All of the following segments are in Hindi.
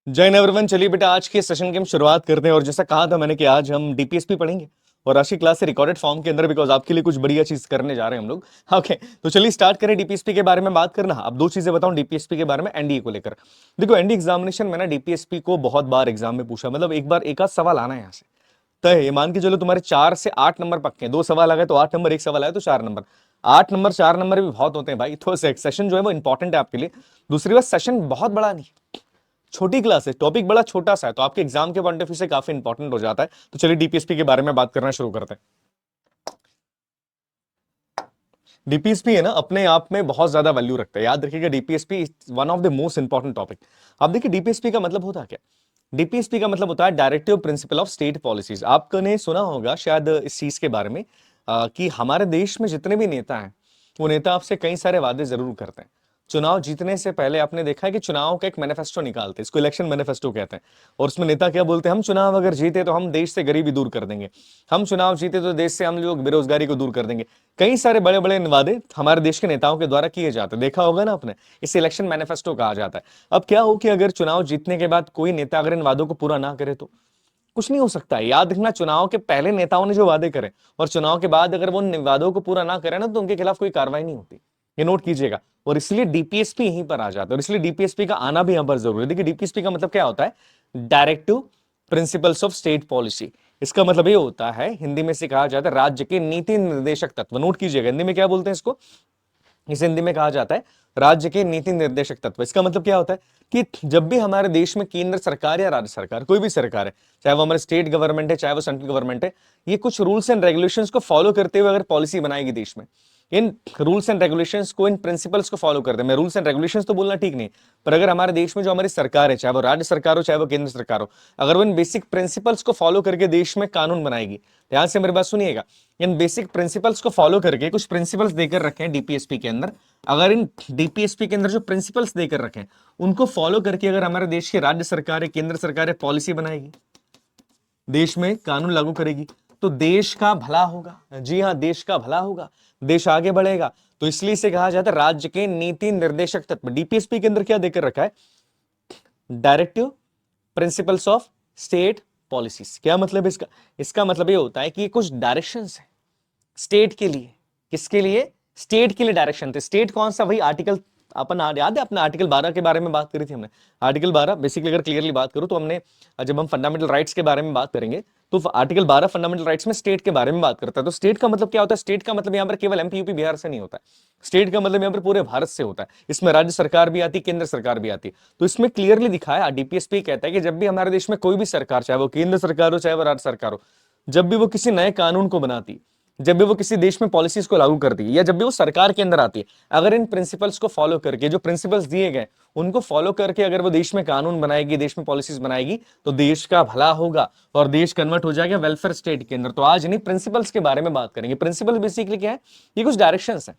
जय हिंद एवरीवन। चलिए बेटा, आज के सेशन की हम शुरुआत करते हैं। और जैसा कहा था मैंने कि आज हम डीपीएसपी पढ़ेंगे और आज की क्लास से रिकॉर्डेड फॉर्म के अंदर, बिकॉज आपके लिए कुछ बढ़िया चीज करने जा रहे हैं हम लोग। ओके, तो चलिए स्टार्ट करें डीपीएसपी के बारे में बात करना। अब दो चीजें बताऊं डीपीएसपी के बारे में एनडीए को लेकर। देखो, एनडीए एग्जामिनेशन में ना डीपीएसपी को बहुत बार एग्जाम में पूछा, मतलब एक बार एक आध सवाल आना है यहाँ से तय है। ये मान के चलो तुम्हारे 4 से 8 नंबर पक्के हैं। 2 सवाल आ गए तो 8 नंबर, एक सवाल आया तो 4 नंबर। 8 नंबर 4 नंबर भी बहुत होते हैं भाई। तो सेशन जो है वो इंपॉर्टेंट है आपके लिए। दूसरी बात, सेशन बहुत बड़ा नहीं, छोटी क्लास है, टॉपिक बड़ा छोटा सा है, तो आपके एग्जाम के पॉइंट ऑफ व्यू से काफी इंपॉर्टेंट हो जाता है। तो चलिए डीपीएसपी के बारे में बात करना शुरू करते हैं। डीपीएसपी है ना, अपने आप में बहुत ज्यादा वैल्यू रखता है। याद रखिएगा, DPSP is one of the most important topic. अब देखिए डीपीएसपी का मतलब होता है क्या। डीपीएसपी का मतलब होता है directive principle of state policies. आपने सुना होगा शायद इस चीज के बारे में कि हमारे देश में जितने भी नेता हैं, वो नेता आपसे कई सारे वादे जरूर करते हैं। चुनाव जीतने से पहले आपने देखा है कि चुनाव का एक मैनिफेस्टो निकालते हैं, इसको इलेक्शन मैनिफेस्टो कहते हैं। और उसमें नेता क्या बोलते हैं, हम चुनाव अगर जीते तो हम देश से गरीबी दूर कर देंगे, हम चुनाव जीते तो देश से हम लोग बेरोजगारी को दूर कर देंगे। कई सारे बड़े बड़े वादे हमारे देश के नेताओं के द्वारा किए जाते हैं, देखा होगा ना आपने। इसे इलेक्शन मैनिफेस्टो कहा जाता है। अब क्या हो कि अगर चुनाव जीतने के बाद कोई नेता अगर इन वादों को पूरा ना करे तो कुछ नहीं हो सकता है। याद रखना, चुनाव के पहले नेताओं ने जो वादे करे और चुनाव के बाद अगर वो उन वादों को पूरा ना करे ना, तो उनके खिलाफ कोई कार्रवाई नहीं होती। ये नोट कीजिएगा। और इसलिए डीपीएसपी यहीं पर आ जाता है, और इसलिए डीपीएसपी का आना भी यहां पर जरूरी है। देखिए डीपीएसपी का मतलब क्या होता है, directive principles of state policy. इसका मतलब ये होता है, हिंदी में से कहा जाता है राज्य के नीति निर्देशक तत्व। नोट कीजिएगा, हिंदी में क्या बोलते हैं इसको, इस हिंदी में कहा जाता है राज्य के नीति निर्देशक तत्व। इसका मतलब क्या होता है कि जब भी हमारे देश में केंद्र सरकार या राज्य सरकार, कोई भी सरकार है, चाहे वो हमारे स्टेट गवर्नमेंट है चाहे वो सेंट्रल गवर्नमेंट है, ये कुछ रूल्स एंड रेगुलेशंस को फॉलो करते हुए अगर पॉलिसी बनाएगी देश में, इन रूल्स एंड रेगुलेशंस को, इन प्रिंसिपल्स को फॉलो करते हैं। मैं रूल्स एंड रेगुलेशंस तो बोलना ठीक नहीं, पर अगर हमारे देश में जो हमारी सरकार है, चाहे वो राज्य सरकार हो चाहे वो केंद्र सरकार हो, अगर वो इन बेसिक प्रिंसिपल्स को फॉलो करके देश में कानून बनाएगी, ध्यान से मेरी बात सुनिएगा, इन बेसिक प्रिंसिपल्स को फॉलो करके, कुछ प्रिंसिपल्स देकर रखे हैं डीपीएसपी के अंदर, अगर इन डीपीएसपी के अंदर जो प्रिंसिपल्स देकर रखे हैं उनको फॉलो करके अगर हमारे देश की राज्य सरकार है, केंद्र सरकार है, पॉलिसी बनाएगी, देश में कानून लागू करेगी, तो देश का भला होगा। जी हाँ, देश का भला होगा, देश आगे बढ़ेगा। तो इसलिए इसे कहा जाता है राज्य के नीति निर्देशक तत्व। डीपीएसपी के अंदर क्या देकर रखा है, directive principles of state policies. क्या मतलब इसका, इसका मतलब ये होता है कि ये कुछ डायरेक्शंस है स्टेट के लिए। किसके लिए, स्टेट के लिए डायरेक्शन थे। स्टेट कौन सा, वही आर्टिकल, अपन याद है अपना आर्टिकल 12 के बारे में बात करी थी हमने। आर्टिकल 12 बेसिकली अगर क्लियरली बात करूं तो हमने, जब हम फंडामेंटल राइट्स के बारे में बात करेंगे तो आर्टिकल 12 फंडामेंटल राइट्स में स्टेट के बारे में बात करता है। तो स्टेट का मतलब क्या होता है, स्टेट का मतलब यहाँ पर केवल एमपी यूपी बिहार से नहीं होता है, स्टेट का मतलब यहाँ पर पूरे भारत से होता है। इसमें राज्य सरकार भी आती है, केंद्र सरकार भी आती है। तो इसमें क्लियरली दिखाया, डीपीएसपी कहता है कि जब भी हमारे देश में कोई भी सरकार, चाहे वो केंद्र सरकार हो चाहे वो राज्य सरकार हो, जब भी वो किसी नए कानून को बनाती, जब भी वो किसी देश में पॉलिसीज को लागू करती है, या जब भी वो सरकार के अंदर आती है, अगर इन प्रिंसिपल्स को फॉलो करके, जो प्रिंसिपल्स दिए गए उनको फॉलो करके अगर वो देश में कानून बनाएगी, देश में पॉलिसीज बनाएगी, तो देश का भला होगा और देश कन्वर्ट हो जाएगा वेलफेयर स्टेट के अंदर। तो आज इन्हीं प्रिंसिपल्स के बारे में बात करेंगे। प्रिंसिपल बेसिकली क्या है, ये कुछ डायरेक्शंस है,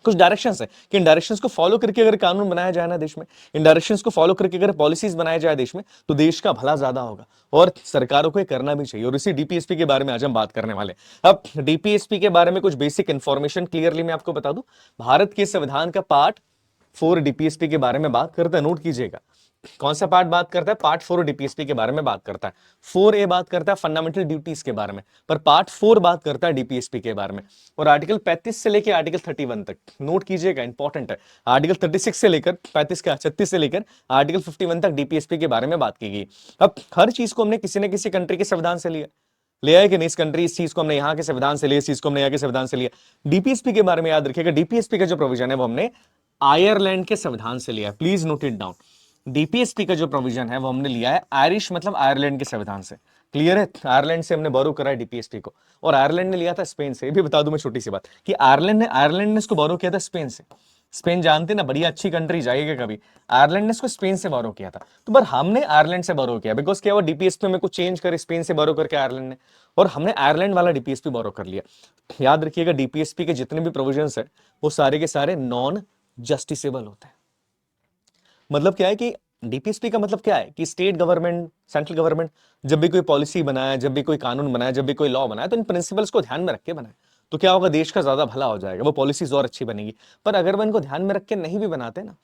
कुछ डायरेक्शंस है कि इन डायरेक्शंस को फॉलो करके अगर कानून बनाया जाए ना देश में, इन डायरेक्शंस को फॉलो करके अगर पॉलिसीज बनाया जाए देश में, तो देश का भला ज्यादा होगा और सरकारों को ये करना भी चाहिए। और इसी डीपीएसपी के बारे में आज हम बात करने वाले हैं। अब डीपीएसपी के बारे में कुछ बेसिक इंफॉर्मेशन क्लियरली मैं आपको बता दूं। भारत के संविधान का पार्ट 4 डीपीएसपी के बारे में बात करता है, नोट कीजिएगा। कौन सा पार्ट बात करता है, पार्ट 4 डीपीएसपी के बारे में बात करता है। 4A बात करता है फंडामेंटल ड्यूटीज के बारे में, पर पार्ट 4 बात करता है डीपीएसपी के बारे में। और आर्टिकल 35 से लेकर आर्टिकल 31 तक, नोट कीजिएगा, इंपॉर्टेंट है। आर्टिकल 36 से लेकर 35 का 36 से लेकर आर्टिकल 51 तक डीपीएसपी के बारे में बात की गई। अब हर चीज को हमने किसी न किसी कंट्री के संविधान से लिया, ले आए कि नहीं, इस कंट्री, इस चीज को हमने यहाँ के संविधान से लिया, इस चीज को हमने यहाँ के संविधान से लिया। डीपीएसपी के बारे में याद रखिएगा, डीपीएसपी का जो प्रोविजन है वो हमने आयरलैंड के संविधान से लिया है, please note it down. DPSP का जो प्रोविजन है वो हमने लिया है आयरिश मतलब आयरलैंड के संविधान से। क्लियर है, आयरलैंड से हमने बोरो करा है डीपीएसपी को, और आयरलैंड ने लिया था स्पेन से। ये भी बता दूं मैं छोटी सी बात कि आयरलैंड ने इसको बोरो किया था स्पेन से। स्पेन जानते ना, बढ़िया अच्छी कंट्री, जाइएगा कभी। आयरलैंड ने इसको स्पेन से बोरो किया था, तो पर हमने आयरलैंड से बोरो किया बिकॉज क्या हुआ, डीपीएसपी में कुछ चेंज कर स्पेन से बोरो करके आयरलैंड ने, और हमने आयरलैंड वाला डीपीएसपी बोरो कर लिया। याद रखिएगा, डीपीएसपी के जितने भी प्रोविजंस है वो सारे के सारे नॉन जस्टिसेबल होते हैं। मतलब क्या है कि डीपीएसपी का मतलब क्या है कि स्टेट गवर्नमेंट, सेंट्रल गवर्नमेंट जब भी कोई पॉलिसी बनाए, जब भी कोई कानून बनाए, जब भी कोई लॉ बनाए, तो इन प्रिंसिपल्स को ध्यान में रख के बनाए, तो क्या होगा, देश का ज्यादा भला हो जाएगा, वो पॉलिसी और अच्छी बनेगी। पर अगर वो इनको ध्यान में रख के नहीं भी बनाते ना,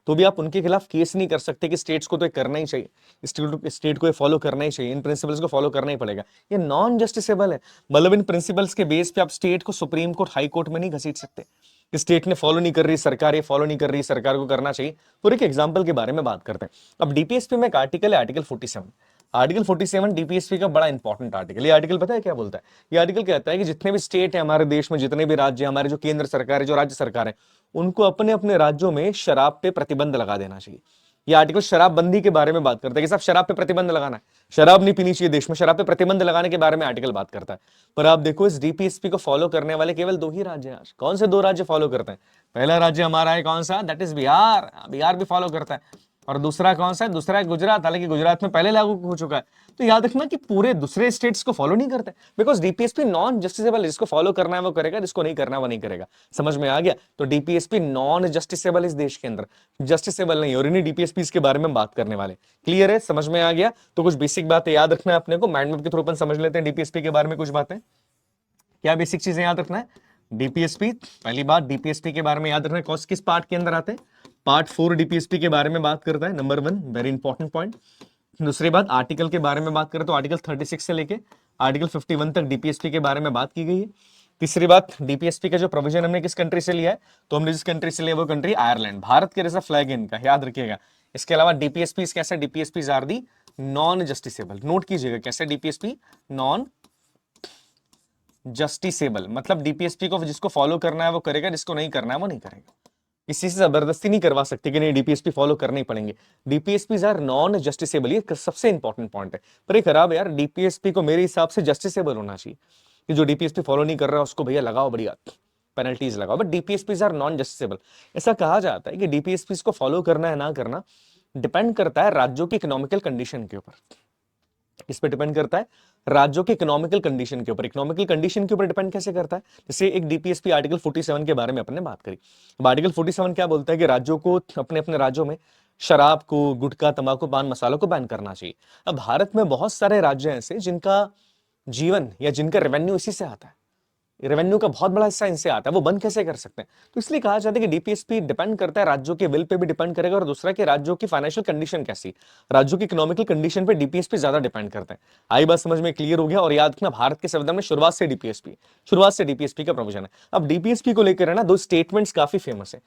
तो भी आप उनके खिलाफ केस नहीं कर सकते कि स्टेट्स को तो ये करना ही चाहिए, स्टेट को ये फॉलो करना ही चाहिए, इन प्रिंसिपल्स को फॉलो करना ही पड़ेगा। ये नॉन जस्टिसेबल है। मतलब इन प्रिंसिपल्स के बेस पे आप स्टेट को सुप्रीम कोर्ट, हाई कोर्ट में नहीं घसीट सकते कि स्टेट ने फॉलो नहीं कर रही, सरकार ये फॉलो नहीं कर रही, सरकार को करना चाहिए। पूरे एक एग्जाम्पल के बारे में बात करते हैं। अब डीपीएसपी में एक आर्टिकल है, आर्टिकल 47। आर्टिकल 47 डीपीएसपी का बड़ा इंपॉर्टेंट आर्टिकल। ये आर्टिकल पता है क्या बोलता है? ये आर्टिकल कहता है कि जितने भी स्टेट है हमारे देश में, जितने भी राज्य, हमारे जो केंद्र सरकार है, जो राज्य सरकार है, उनको अपने अपने राज्यों में शराब पे प्रतिबंध लगा देना चाहिए। ये आर्टिकल शराबबंदी के बारे में बात करता है कि साहब शराब पे प्रतिबंध लगाना है, शराब नहीं पीनी चाहिए देश में, शराब पे प्रतिबंध लगाने के बारे में आर्टिकल बात करता है। पर आप देखो इस डीपीएसपी को फॉलो करने वाले केवल 2 ही राज्य हैं आज। कौन से 2 राज्य फॉलो करते हैं? पहला राज्य हमारा है कौन सा? That is Bihar. बिहार भी फॉलो करता है। और दूसरा कौन सा है? दूसरा है गुजरात। हालांकि गुजरात में पहले लागू हो चुका है। तो याद रखना कि पूरे दूसरे स्टेट्स को फॉलो नहीं करते, बिकॉज डीपीएसपी नॉन जस्टिसेबल। जिसको फॉलो करना है वो करेगा, जिसको नहीं करना है वो नहीं करेगा। समझ में आ गया? तो डीपीएसपी नॉन जस्टिसेबल इस देश के अंदर, जस्टिसेबल नहीं। और इन्हीं डीपीएसपी के बारे में बात करने वाले। क्लियर है? समझ में आ गया? तो कुछ बेसिक बातें याद रखना है अपने को। माइंड मैप के थ्रू अपन समझ लेते हैं डीपीएसपी के बारे में कुछ बातें। क्या बेसिक चीजें याद रखना है? डीपीएसपी, पहली बात डीपीएसपी के बारे में याद रखना है किस पार्ट के अंदर आते हैं? पार्ट 4 डीपीएसपी के बारे में बात करता है। Number 1 very important point. दूसरी बात आर्टिकल के बारे में बात करें तो आर्टिकल 36 से लेके आर्टिकल 51 तक डीपीएसपी के बारे में बात की गई है। तीसरी बात, डीपीएसपी का जो प्रोविजन हमने किस कंट्री से लिया है? तो हमने जिस कंट्री से लिया वो कंट्री आयरलैंड। भारत के जैसा फ्लैग इनका, याद रखिएगा। इसके अलावा डीपीएसपी कैसे? DPSP are the non justiciable. नोट कीजिएगा कैसे डीपीएसपी नॉन जस्टिसेबल। मतलब डीपीएसपी को जिसको फॉलो करना है वो करेगा, जिसको नहीं करना है वो नहीं करेगा। किसी से जबरदस्ती नहीं करवा सकते कि नहीं डीपीएसपी फॉलो करने ही पड़ेंगे। DPSP are non justiciable. ये सबसे इंपॉर्टेंट पॉइंट है। पर ये खराब है यार, डीपीएसपी को मेरे हिसाब से जस्टिसेबल होना चाहिए कि जो डीपीएसपी फॉलो नहीं कर रहा है उसको भैया लगाओ, बढ़िया पेनल्टीज लगाओ। But DPSP are non justiciable. ऐसा कहा जाता है कि डीपीएसपी को फॉलो करना है ना करना डिपेंड करता है राज्यों की इकोनॉमिकल कंडीशन के ऊपर। किस पे डिपेंड करता है? राज्यों के इकोनॉमिकल कंडीशन के ऊपर। इकोनॉमिकल कंडीशन के ऊपर डिपेंड कैसे करता है? जैसे एक डीपीएसपी आर्टिकल 47 के बारे में अपने बात करी। अब आर्टिकल 47 क्या बोलता है कि राज्यों को अपने अपने राज्यों में शराब को, गुटखा, तंबाकू, पान मसालों को बैन करना चाहिए। अब भारत में बहुत सारे राज्य ऐसे जिनका जीवन या जिनका रेवेन्यू इसी से आता है, रेवेन्यू का बहुत बड़ा हिस्सा इनसे आता है, वो बंद कैसे कर सकते हैं? तो इसलिए कहा जाता है कि डीपीएसपी डिपेंड करता है राज्यों के विल पे भी डिपेंड करेगा, और दूसरा कि राज्यों की फाइनेंशियल कंडीशन कैसी, राज्यों की इकोनॉमिकल कंडीशन पे डीपीएसपी ज्यादा डिपेंड करते हैं। आई बात समझ में? क्लियर हो गया? और याद रखना भारत के संविधान में शुरुआत से डीपीएसपी का प्रोविजन है। अब डीपीएसपी को लेकर है ना 2 स्टेटमेंट्स काफी फेमस है।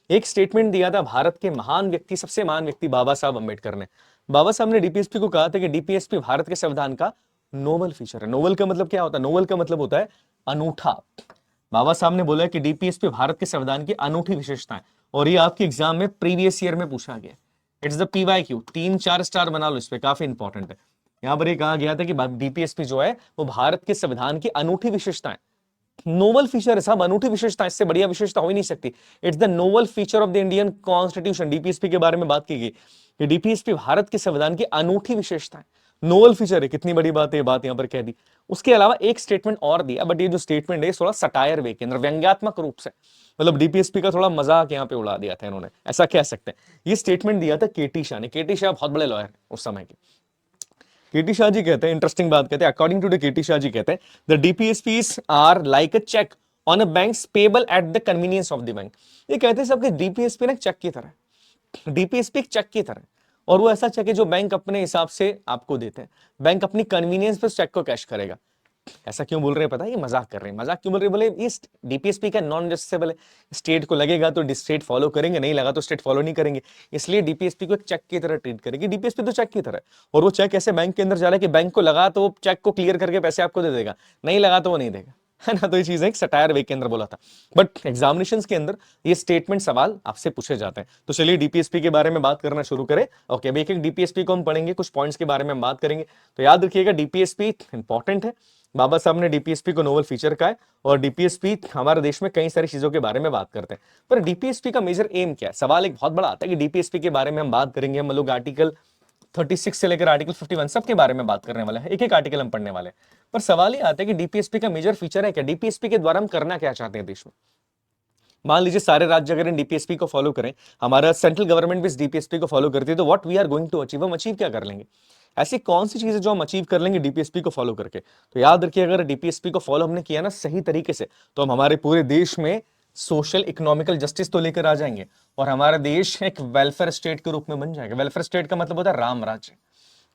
एक स्टेटमेंट दिया था भारत के महान व्यक्ति, सबसे महान व्यक्ति बाबा साहब अम्बेडकर ने। बाबा साहब ने डीपीएसपी को कहा था कि डीपीएसपी भारत के संविधान का नोबल फीचर है। नोबल का मतलब क्या होता है? नोबल का मतलब होता है अनूठा। बाबा साहब ने बोला कि डीपीएसपी भारत के संविधान की अनूठी विशेषता है, और ये आपके एग्जाम में प्रीवियस ईयर में पूछा गया। It's the PYQ. 3-4 स्टार बना लो इस पे, काफी इंपॉर्टेंट है। यहां पर ये कहा गया था कि डीपीएसपी जो है वो भारत के संविधान की अनूठी विशेषता है। नोबल फीचर है साहब, अनूठी विशेषता, इससे बढ़िया विशेषता हो ही नहीं सकती। It's the noble feature of the Indian constitution. DPSP के बारे में बात की गई कि डीपीएसपी भारत के संविधान की अनूठी विशेषता है, नोबल फीचर है। कितनी बड़ी बात है, ये बात यहां पर कह दी। उसके अलावा एक स्टेटमेंट और दिया, बट ये जो स्टेटमेंट है थोड़ा सटायर वे के अंदर, व्यंग्यात्मक रूप से, मतलब डीपीएसपी का थोड़ा मजाक यहां पे उड़ा दिया था इन्होंने, ऐसा कह सकते हैं। ये स्टेटमेंट दिया था केटी शाह ने। केटी शाह बहुत बड़े लॉयर उस समय के। केटी शाह जी कहते हैं, इंटरेस्टिंग बात कहते हैं, according to the KT Shah ji कहते हैं, the DPSPs are like a cheque on a banks payable at the convenience of the bank. ये कहते हैं सबके डीपीएसपी ना चेक की तरह, डीपीएसपी एक चेक की तरह, और वो ऐसा चेक है जो बैंक अपने हिसाब से आपको देते हैं। बैंक अपनी कन्वीनियंस पे चेक को कैश करेगा। ऐसा क्यों बोल रहे हैं पता है? ये मजाक कर रहे हैं। मजाक क्यों बोल रहे हैं? बोले ये डीपीएसपी का नॉन जस्टिसेबल है, स्टेट को लगेगा तो स्टेट फॉलो करेंगे, नहीं लगा तो स्टेट फॉलो नहीं करेंगे, इसलिए डीपीएसपी को एक चेक की तरह ट्रीट करेगी। डीपीएसपी तो चेक की तरह है, और वो चेक ऐसे बैंक के अंदर जा रहा है कि बैंक को लगा तो चेक को क्लियर करके पैसे आपको दे देगा, नहीं लगा तो वो नहीं देगा, है ना। तो ये चीज एक सटायर वे के अंदर बोला था, बट एग्जामिनेशंस के अंदर ये स्टेटमेंट सवाल आपसे पूछे जाते हैं। तो चलिए डीपीएसपी के बारे में बात करना शुरू करें। ओके, अब एक एक डीपीएसपी को हम पढ़ेंगे, कुछ पॉइंट्स के बारे में हम बात करेंगे। तो याद रखिएगा डीपीएसपी इंपॉर्टेंट है। बाबा साहब ने डीपीएसपी को नोबल फीचर का है, और डीपीएसपी हमारे देश में कई सारी चीजों के बारे में बात करते हैं। पर डीपीएसपी का मेजर एम क्या है? सवाल एक बहुत बड़ा आता है कि डीपीएसपी के बारे में हम बात करेंगे, हम लोग आर्टिकल 36 से लेकर आर्टिकल 51 सबके बारे में बात करने वाले हैं, एक एक आर्टिकल हम पढ़ने वाले हैं। पर सवाल ये आता है कि डीपीएसपी का मेजर फीचर है क्या? डीपीएसपी के द्वारा हम करना क्या चाहते हैं देश में? मान लीजिए सारे राज्य अगर इन डीपीएसपी को फॉलो करें, हमारा सेंट्रल गवर्नमेंट भी इस डीपीएसपी को फॉलो करती है, तो what we are going to achieve, हम अचीव क्या कर लेंगे? ऐसी कौन सी चीजें जो हम अचीव कर लेंगे डीपीएसपी को फॉलो करके? तो याद रखिए, अगर डीपीएसपी को फॉलो हमने किया ना सही तरीके से, तो हम हमारे पूरे देश में सोशल इकोनॉमिकल जस्टिस तो लेकर आ जाएंगे और हमारा देश एक वेलफेयर स्टेट के रूप में बन जाएगा। वेलफेयर स्टेट का मतलब होता है राम राज्य,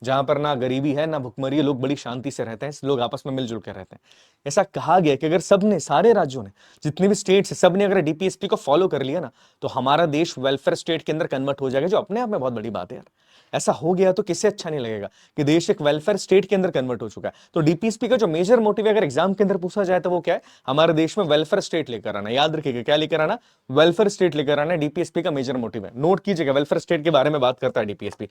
जहां पर ना गरीबी है ना भुखमरी है, लोग बड़ी शांति से रहते हैं, लोग आपस में मिलजुल कर रहते हैं। ऐसा कहा गया कि अगर सबने, सारे राज्यों ने, जितने भी स्टेट्स है, सबने अगर डीपीएसपी को फॉलो कर लिया ना, तो हमारा देश वेलफेयर स्टेट के अंदर कन्वर्ट हो जाएगा, जो अपने आप में बहुत बड़ी बात है यार। ऐसा हो गया तो किसे अच्छा नहीं लगेगा कि देश एक वेलफेयर स्टेट के अंदर कन्वर्ट हो चुका है। तो डीपीएसपी का जो मेजर मोटिव अगर एग्जाम के अंदर पूछा जाए तो वो क्या है, हमारे देश में वेलफेयर स्टेट लेकर आना। याद रखिएगा, क्या लेकर आना, वेलफेयर स्टेट लेकर आना डीपीएसपी का मेजर मोटिव है। नोट कीजिएगा, वेलफेयर स्टेट के बारे में बात करता है डीपीएसपी।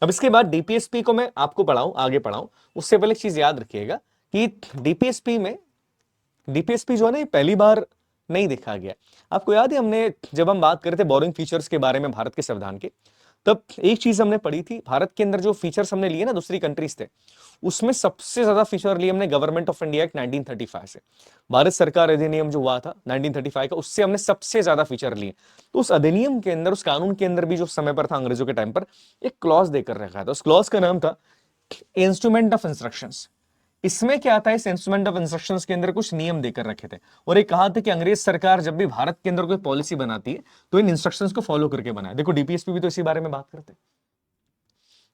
अब इसके बाद डीपीएसपी को मैं आपको पढ़ाऊं, आगे पढ़ाऊं, उससे पहले एक चीज याद रखिएगा कि डीपीएसपी में, डीपीएसपी जो है ना, ये पहली बार नहीं देखा गया। आपको याद है हमने जब हम बात कर रहे थे बोरिंग फीचर्स के बारे में भारत के संविधान के, तब एक चीज हमने पढ़ी थी, भारत के अंदर जो फीचर्स हमने लिए ना दूसरी कंट्रीज थे, उसमें सबसे ज्यादा फीचर लिए हमने गवर्नमेंट ऑफ इंडिया एक्ट 1935 से। भारत सरकार अधिनियम जो हुआ था 1935 का, उससे हमने सबसे ज्यादा फीचर लिए। तो उस अधिनियम के अंदर, उस कानून के अंदर भी जो समय पर था अंग्रेजों के टाइम पर, एक क्लॉज देकर रखा था। उस क्लॉज का नाम था इंस्ट्रूमेंट ऑफ इंस्ट्रक्शंस। इसमें क्या आता है, इस इंस्ट्रूमेंट ऑफ इंस्ट्रक्शंस के अंदर कुछ नियम देकर रखे थे और एक कहा था कि अंग्रेज सरकार जब भी भारत के अंदर कोई पॉलिसी बनाती है तो इन इंस्ट्रक्शंस को फॉलो करके बनाए। देखो डीपीएसपी भी तो इसी बारे में बात करते हैं,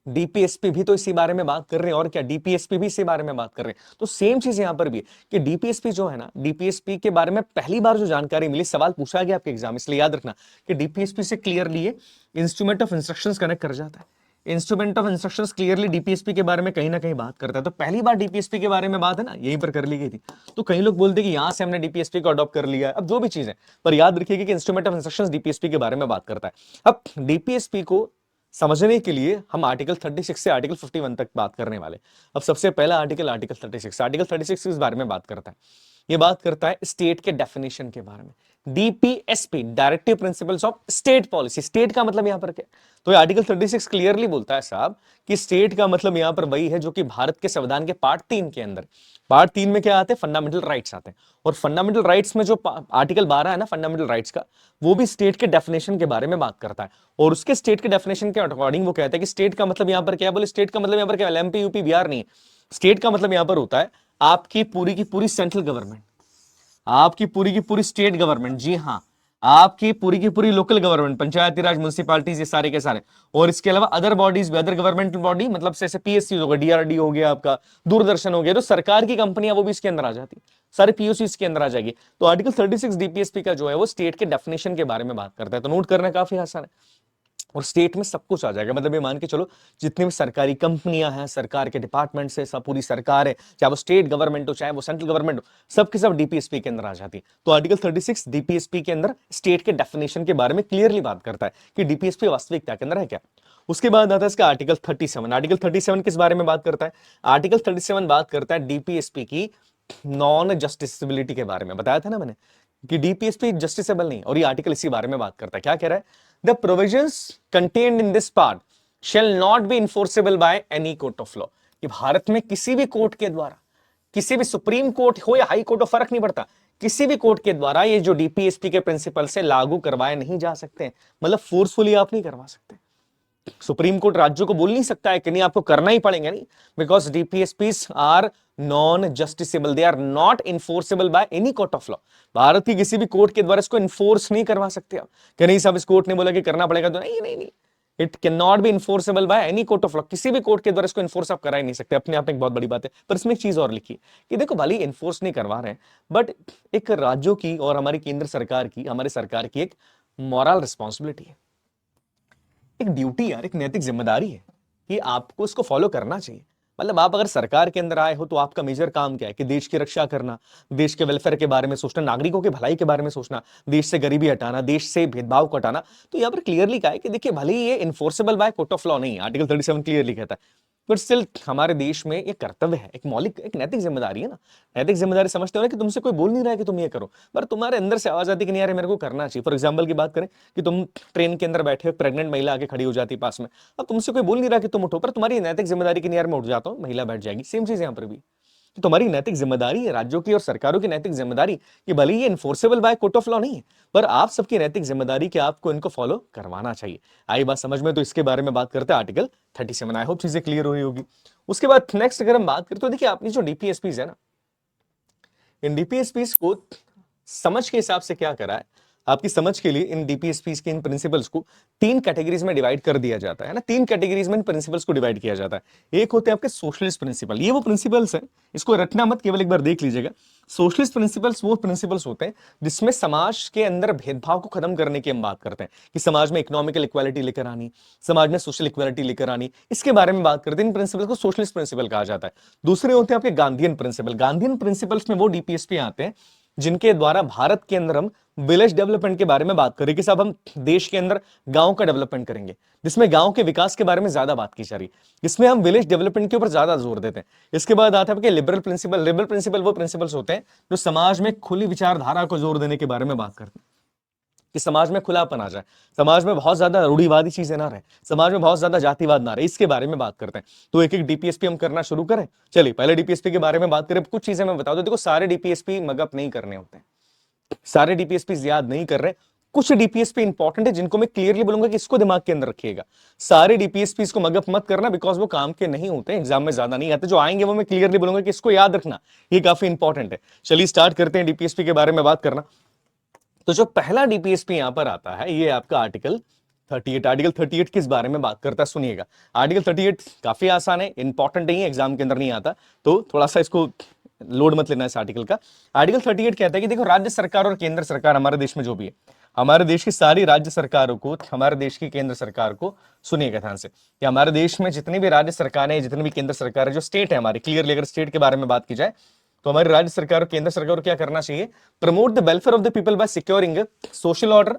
डीपीएसपी भी तो इसी बारे में बात कर रहे हैं, और क्या डीपीएसपी भी इसी बारे में बात कर रहे हैं। तो सेम चीज यहां पर भी है कि डीपीएसपी जो है ना, डीपीएसपी के बारे में पहली बार जो जानकारी मिली, सवाल पूछा गया आपके एग्जाम, इसलिए याद रखना कि डीपीएसपी से क्लियरली ये इंस्ट्रूमेंट ऑफ इंस्ट्रक्शंस कनेक्ट कर जाता है। Instrument of instructions clearly DPSP के बारे में कहीं ना कहीं बात करता है। तो पहली बार डीपीएसपी के बारे में बात है ना, यहीं पर कर ली गई थी। तो कई लोग बोलते हैं कि यहां से हमने डीपीएसपी को अडॉप्ट कर लिया है। अब जो भी चीज है, पर याद रखिएगा कि इंस्ट्रूमेंट ऑफ इंस्ट्रक्शंस डीपीएसपी के बारे में बात करता है। अब डीपीएसपी को समझने के लिए हम आर्टिकल 36 से आर्टिकल 51 तक बात करने वाले। अब सबसे पहला आर्टिकल, आर्टिकल 36। आर्टिकल 36 इस बारे में बात करता है, ये बात करता है स्टेट के डेफिनेशन के बारे में। DPSP, directive principles of state policy. State का मतलब यहां पर क्या, तो ये आर्टिकल 36 क्लियरली बोलता है साहब कि स्टेट का मतलब यहां पर वही है जो कि भारत के संविधान के पार्ट 3 के अंदर, पार्ट 3 में क्या आते हैं, फंडामेंटल राइट्स आते हैं। और फंडामेंटल राइट्स में जो आर्टिकल 12 है ना फंडामेंटल राइट्स का, वो भी स्टेट के डेफिनेशन के बारे में बात करता है। और उसके स्टेट के डेफिनेशन के अकॉर्डिंग वो कहता है कि स्टेट का मतलब यहां पर क्या है, बोले स्टेट का मतलब यहां पर क्या है, एमपी यूपी बिहार नहीं। स्टेट का मतलब यहां पर होता है आपकी पूरी की पूरी सेंट्रल गवर्नमेंट, आपकी पूरी की पूरी स्टेट गवर्नमेंट, जी हां, आपकी पूरी की पूरी लोकल गवर्नमेंट, पंचायती राज, म्युनिसिपैलिटीज, ये सारे के सारे। और इसके अलावा अदर बॉडीज भी, अदर गवर्नमेंटल बॉडी, मतलब जैसे पीएससी हो गया, डीआरडी हो गया, आपका दूरदर्शन हो गया, तो सरकार की कंपनियां वो भी इसके अंदर आ जाती, सारे पीओसी इसके अंदर आ जाएगी। तो आर्टिकल 36 डीपीएसपी का जो है वो स्टेट के डेफिनेशन के बारे में बात करता है। तो नोट करना काफी आसान है, और स्टेट में सब कुछ आ जाएगा। मतलब ये मान के चलो जितनी भी सरकारी कंपनियां हैं, सरकार के डिपार्टमेंट से, सब पूरी सरकार है, चाहे वो स्टेट गवर्नमेंट हो चाहे वो सेंट्रल गवर्नमेंट हो, सब के सब डीपीएसपी के अंदर आ जाती है। तो आर्टिकल 36 डीपीएसपी के अंदर स्टेट के डेफिनेशन के बारे में क्लियरली बात करता है कि डीपीएसपी वास्तविकता के अंदर है क्या। उसके बाद आता है इसका आर्टिकल 37। आर्टिकल 37 किस बारे में बात करता है, आर्टिकल 37 बात करता है डीपीएसपी की नॉन जस्टिसबिलिटी के बारे में। बताया था ना मैंने कि डीपीएसपी जस्टिसेबल नहीं, और ये आर्टिकल इसी बारे में बात करता है। क्या कह रहा है, the provisions contained in this part shall not be enforceable by any court of law. कि भारत में किसी भी कोर्ट के द्वारा, किसी भी सुप्रीम कोर्ट हो या हाई कोर्ट हो, फर्क नहीं पड़ता, किसी भी कोर्ट के द्वारा ये जो डीपीएसपी के प्रिंसिपल से लागू करवाए नहीं जा सकते। मतलब फोर्सफुली आप नहीं करवा सकते। सुप्रीम कोर्ट राज्यों को बोल नहीं सकता है कि नहीं आपको करना ही पड़ेगा, नहीं, because DPSPs are non justiciable, they are not enforceable by any court of law. Bharat की किसी भी कोर्ट के द्वारा इसको इन्फोर्स नहीं करवा सकते आप कि नहीं साहब इस कोर्ट ने बोला कि करना पड़ेगा, तो नहीं नहीं नहीं, it can not be enforceable by any court of law. किसी भी कोर्ट के द्वारा इसको इन्फोर्स आप करा ही नहीं सकते। अपने आप में एक बहुत बड़ी बात है। पर इसमें एक चीज और लिखी कि देखो भले ही इन्फोर्स नहीं करवा रहे हैं, बट एक राज्यों की और हमारी केंद्र सरकार की, हमारे सरकार की एक मॉरल रिस्पॉन्सिबिलिटी है, एक ड्यूटी यार, एक नैतिक जिम्मेदारी है कि आपको इसको फॉलो करना चाहिए। मतलब आप अगर सरकार के अंदर आए हो तो आपका मेजर काम क्या है कि देश की रक्षा करना, देश के वेलफेयर के बारे में सोचना, नागरिकों की भलाई के बारे में सोचना, देश से गरीबी हटाना, देश से भेदभाव को हटाना। तो यहाँ पर क्लियरली कहा है कि देखिए भले ही ये enforceable by court of law नहीं, आर्टिकल 37 क्लियरली कहता है, बट स्टिल हमारे देश में ये कर्तव्य है, एक मौलिक, एक नैतिक जिम्मेदारी है ना। नैतिक जिम्मेदारी समझते हो ना कि तुमसे कोई बोल नहीं रहा है कि तुम ये करो, पर तुम्हारे अंदर से आवाज आती कि नहीं यार मेरे को करना चाहिए। फॉर एग्जाम्पल की बात करें कि तुम ट्रेन के अंदर बैठे हो, प्रेग्नेंट महिला आके खड़ी हो जाती है पास में, अब तुमसे कोई बोल नहीं रहा कि तुम उठो, पर तुम्हारी नैतिक जिम्मेदारी की नहीं यार मैं उठ जाता हूँ, महिला बैठ जाएगी। सेम चीज यहाँ पर भी, तो तुम्हारी नैतिक जिम्मेदारी है, राज्यों की और सरकारों की नैतिक जिम्मेदारी कि भले ये enforceable by court of law नहीं है, पर आप सबकी नैतिक जिम्मेदारी कि आपको इनको फॉलो करवाना चाहिए। आई बात समझ में, तो इसके बारे में बात करते हैं आर्टिकल 37। आई होप चीजें क्लियर हो रही होगी। उसके बाद नेक्स्ट अगर हम बात करें तो देखिए आपने जो डीपीएसपीज है ना, इन डीपीएसपीज को समझ के हिसाब से क्या करा है, आपकी समझ के लिए इन डीपीएसपी के इन प्रिंसिपल्स को 3 कैटेगरीज में डिवाइड कर दिया जाता है ना, 3 कैटेगरीज में इन प्रिंसिपल्स को डिवाइड किया जाता है। एक होते हैं आपके सोशलिस्ट प्रिंसिपल, ये वो प्रिंसिपल्स हैं, इसको रटना मत, केवल एक बार देख लीजिएगा। सोशलिस्ट प्रिंसिपल्स वो प्रिंसिपल्स होते हैं जिसमें समाज के अंदर भेदभाव को खत्म करने की हम बात करते हैं, कि समाज में इकोनॉमिकल इक्वालिटी लेकर आनी, समाज में सोशल इक्वालिटी लेकर आनी, इसके बारे में बात करते हैं। इन प्रिंसिपल को सोशलिस्ट प्रिंसिपल कहा जाता है। दूसरे होते हैं आपके गांधीयन प्रिंसिपल। गांधीयन प्रिंसिपल्स में वो डीपीएसपी आते हैं जिनके द्वारा भारत के अंदर हम विलेज डेवलपमेंट के बारे में बात करें, कि साहब हम देश के अंदर गांव का डेवलपमेंट करेंगे, जिसमें गांव के विकास के बारे में ज्यादा बात की जा रही है, जिसमें हम विलेज डेवलपमेंट के ऊपर ज्यादा जोर देते हैं। इसके बाद आता है आपके लिबरल प्रिंसिपल। लिबरल प्रिंसिपल वो प्रिंसिपल्स होते हैं जो समाज में खुली विचारधारा को जोर देने के बारे में बात करते हैं, कि समाज में खुलापन आ जाए, समाज में बहुत ज्यादा रूढ़िवादी चीजें ना रहे, समाज में बहुत ज्यादा जातिवाद ना रहे, इसके बारे में बात करते हैं। तो एक एक डीपीएसपी हम करना शुरू करें। चलिए पहले डीपीएसपी के बारे में बात करें। कुछ चीजें मैं बता दूं, देखो सारे डीपीएसपी मगअप नहीं करने होते हैं, सारे डीपीएसपी याद नहीं कर रहे, कुछ डीपीएसपी इंपॉर्टेंट है जिनको मैं क्लियरली बोलूंगा कि इसको दिमाग के अंदर रखिएगा। सारे डीपीएसपी को मगअप मत करना, बिकॉज वो काम के नहीं होते, एग्जाम में ज्यादा नहीं आते। जो आएंगे वो मैं क्लियरली बोलूंगा कि इसको याद रखना, ये काफी इंपॉर्टेंट है। चलिए स्टार्ट करते हैं डीपीएसपी के बारे में बात करना। तो जो पहला डीपीएसपी यहां पर आता है, ये आपका आर्टिकल 38। आर्टिकल 38 किस बारे में बात करता है सुनिएगा। आर्टिकल 38 काफी आसान है, इंपॉर्टेंट नहीं है, एग्जाम के अंदर नहीं आता, तो थोड़ा सा इसको लोड मत लेना इस आर्टिकल का। आर्टिकल 38 कहता है कि देखो राज्य सरकार और केंद्र सरकार, हमारे देश में जो भी है, हमारे देश की सारी राज्य सरकारों को, हमारे देश की केंद्र सरकार को, सुनिएगा ध्यान से, कि हमारे देश में जितनी भी राज्य सरकारें, जितनी भी केंद्र सरकार है, जो स्टेट है हमारी, क्लियरली अगर स्टेट के बारे में बात की जाए तो हमारी राज्य सरकार और केंद्र सरकार को क्या करना चाहिए, promote the welfare of the people by securing social order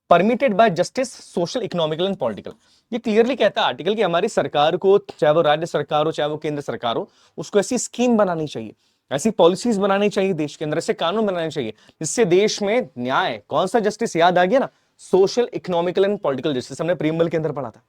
permitted by justice, social, economical and political. ये क्लियरली कहता है आर्टिकल कि हमारी सरकार को, चाहे वो राज्य सरकार हो चाहे वो केंद्र सरकार हो, उसको ऐसी स्कीम बनानी चाहिए, ऐसी पॉलिसीज बनानी चाहिए देश के अंदर, ऐसे कानून बनाने चाहिए जिससे देश में न्याय, कौन सा जस्टिस याद आ गया ना, social, economical and political justice, हमने प्रीएम्बल के अंदर पढ़ा था,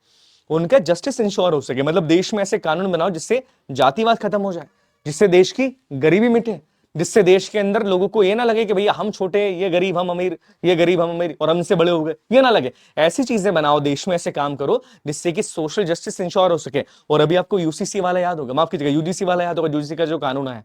उनका जस्टिस इंश्योर हो सके। मतलब देश में ऐसे कानून बनाओ जिससे जातिवाद खत्म हो जाए, जिससे देश की गरीबी मिटे, जिससे देश के अंदर लोगों को ये ना लगे कि भैया हम छोटे, ये गरीब हम अमीर, ये गरीब हम अमीर और हमसे बड़े हो गए, ये ना लगे। ऐसी चीजें बनाओ देश में, ऐसे काम करो जिससे कि सोशल जस्टिस इंश्योर हो सके। और अभी आपको यूसीसी वाला याद होगा, माफ कीजिएगा यूजीसी वाला याद होगा, यूजीसी का जो कानून है,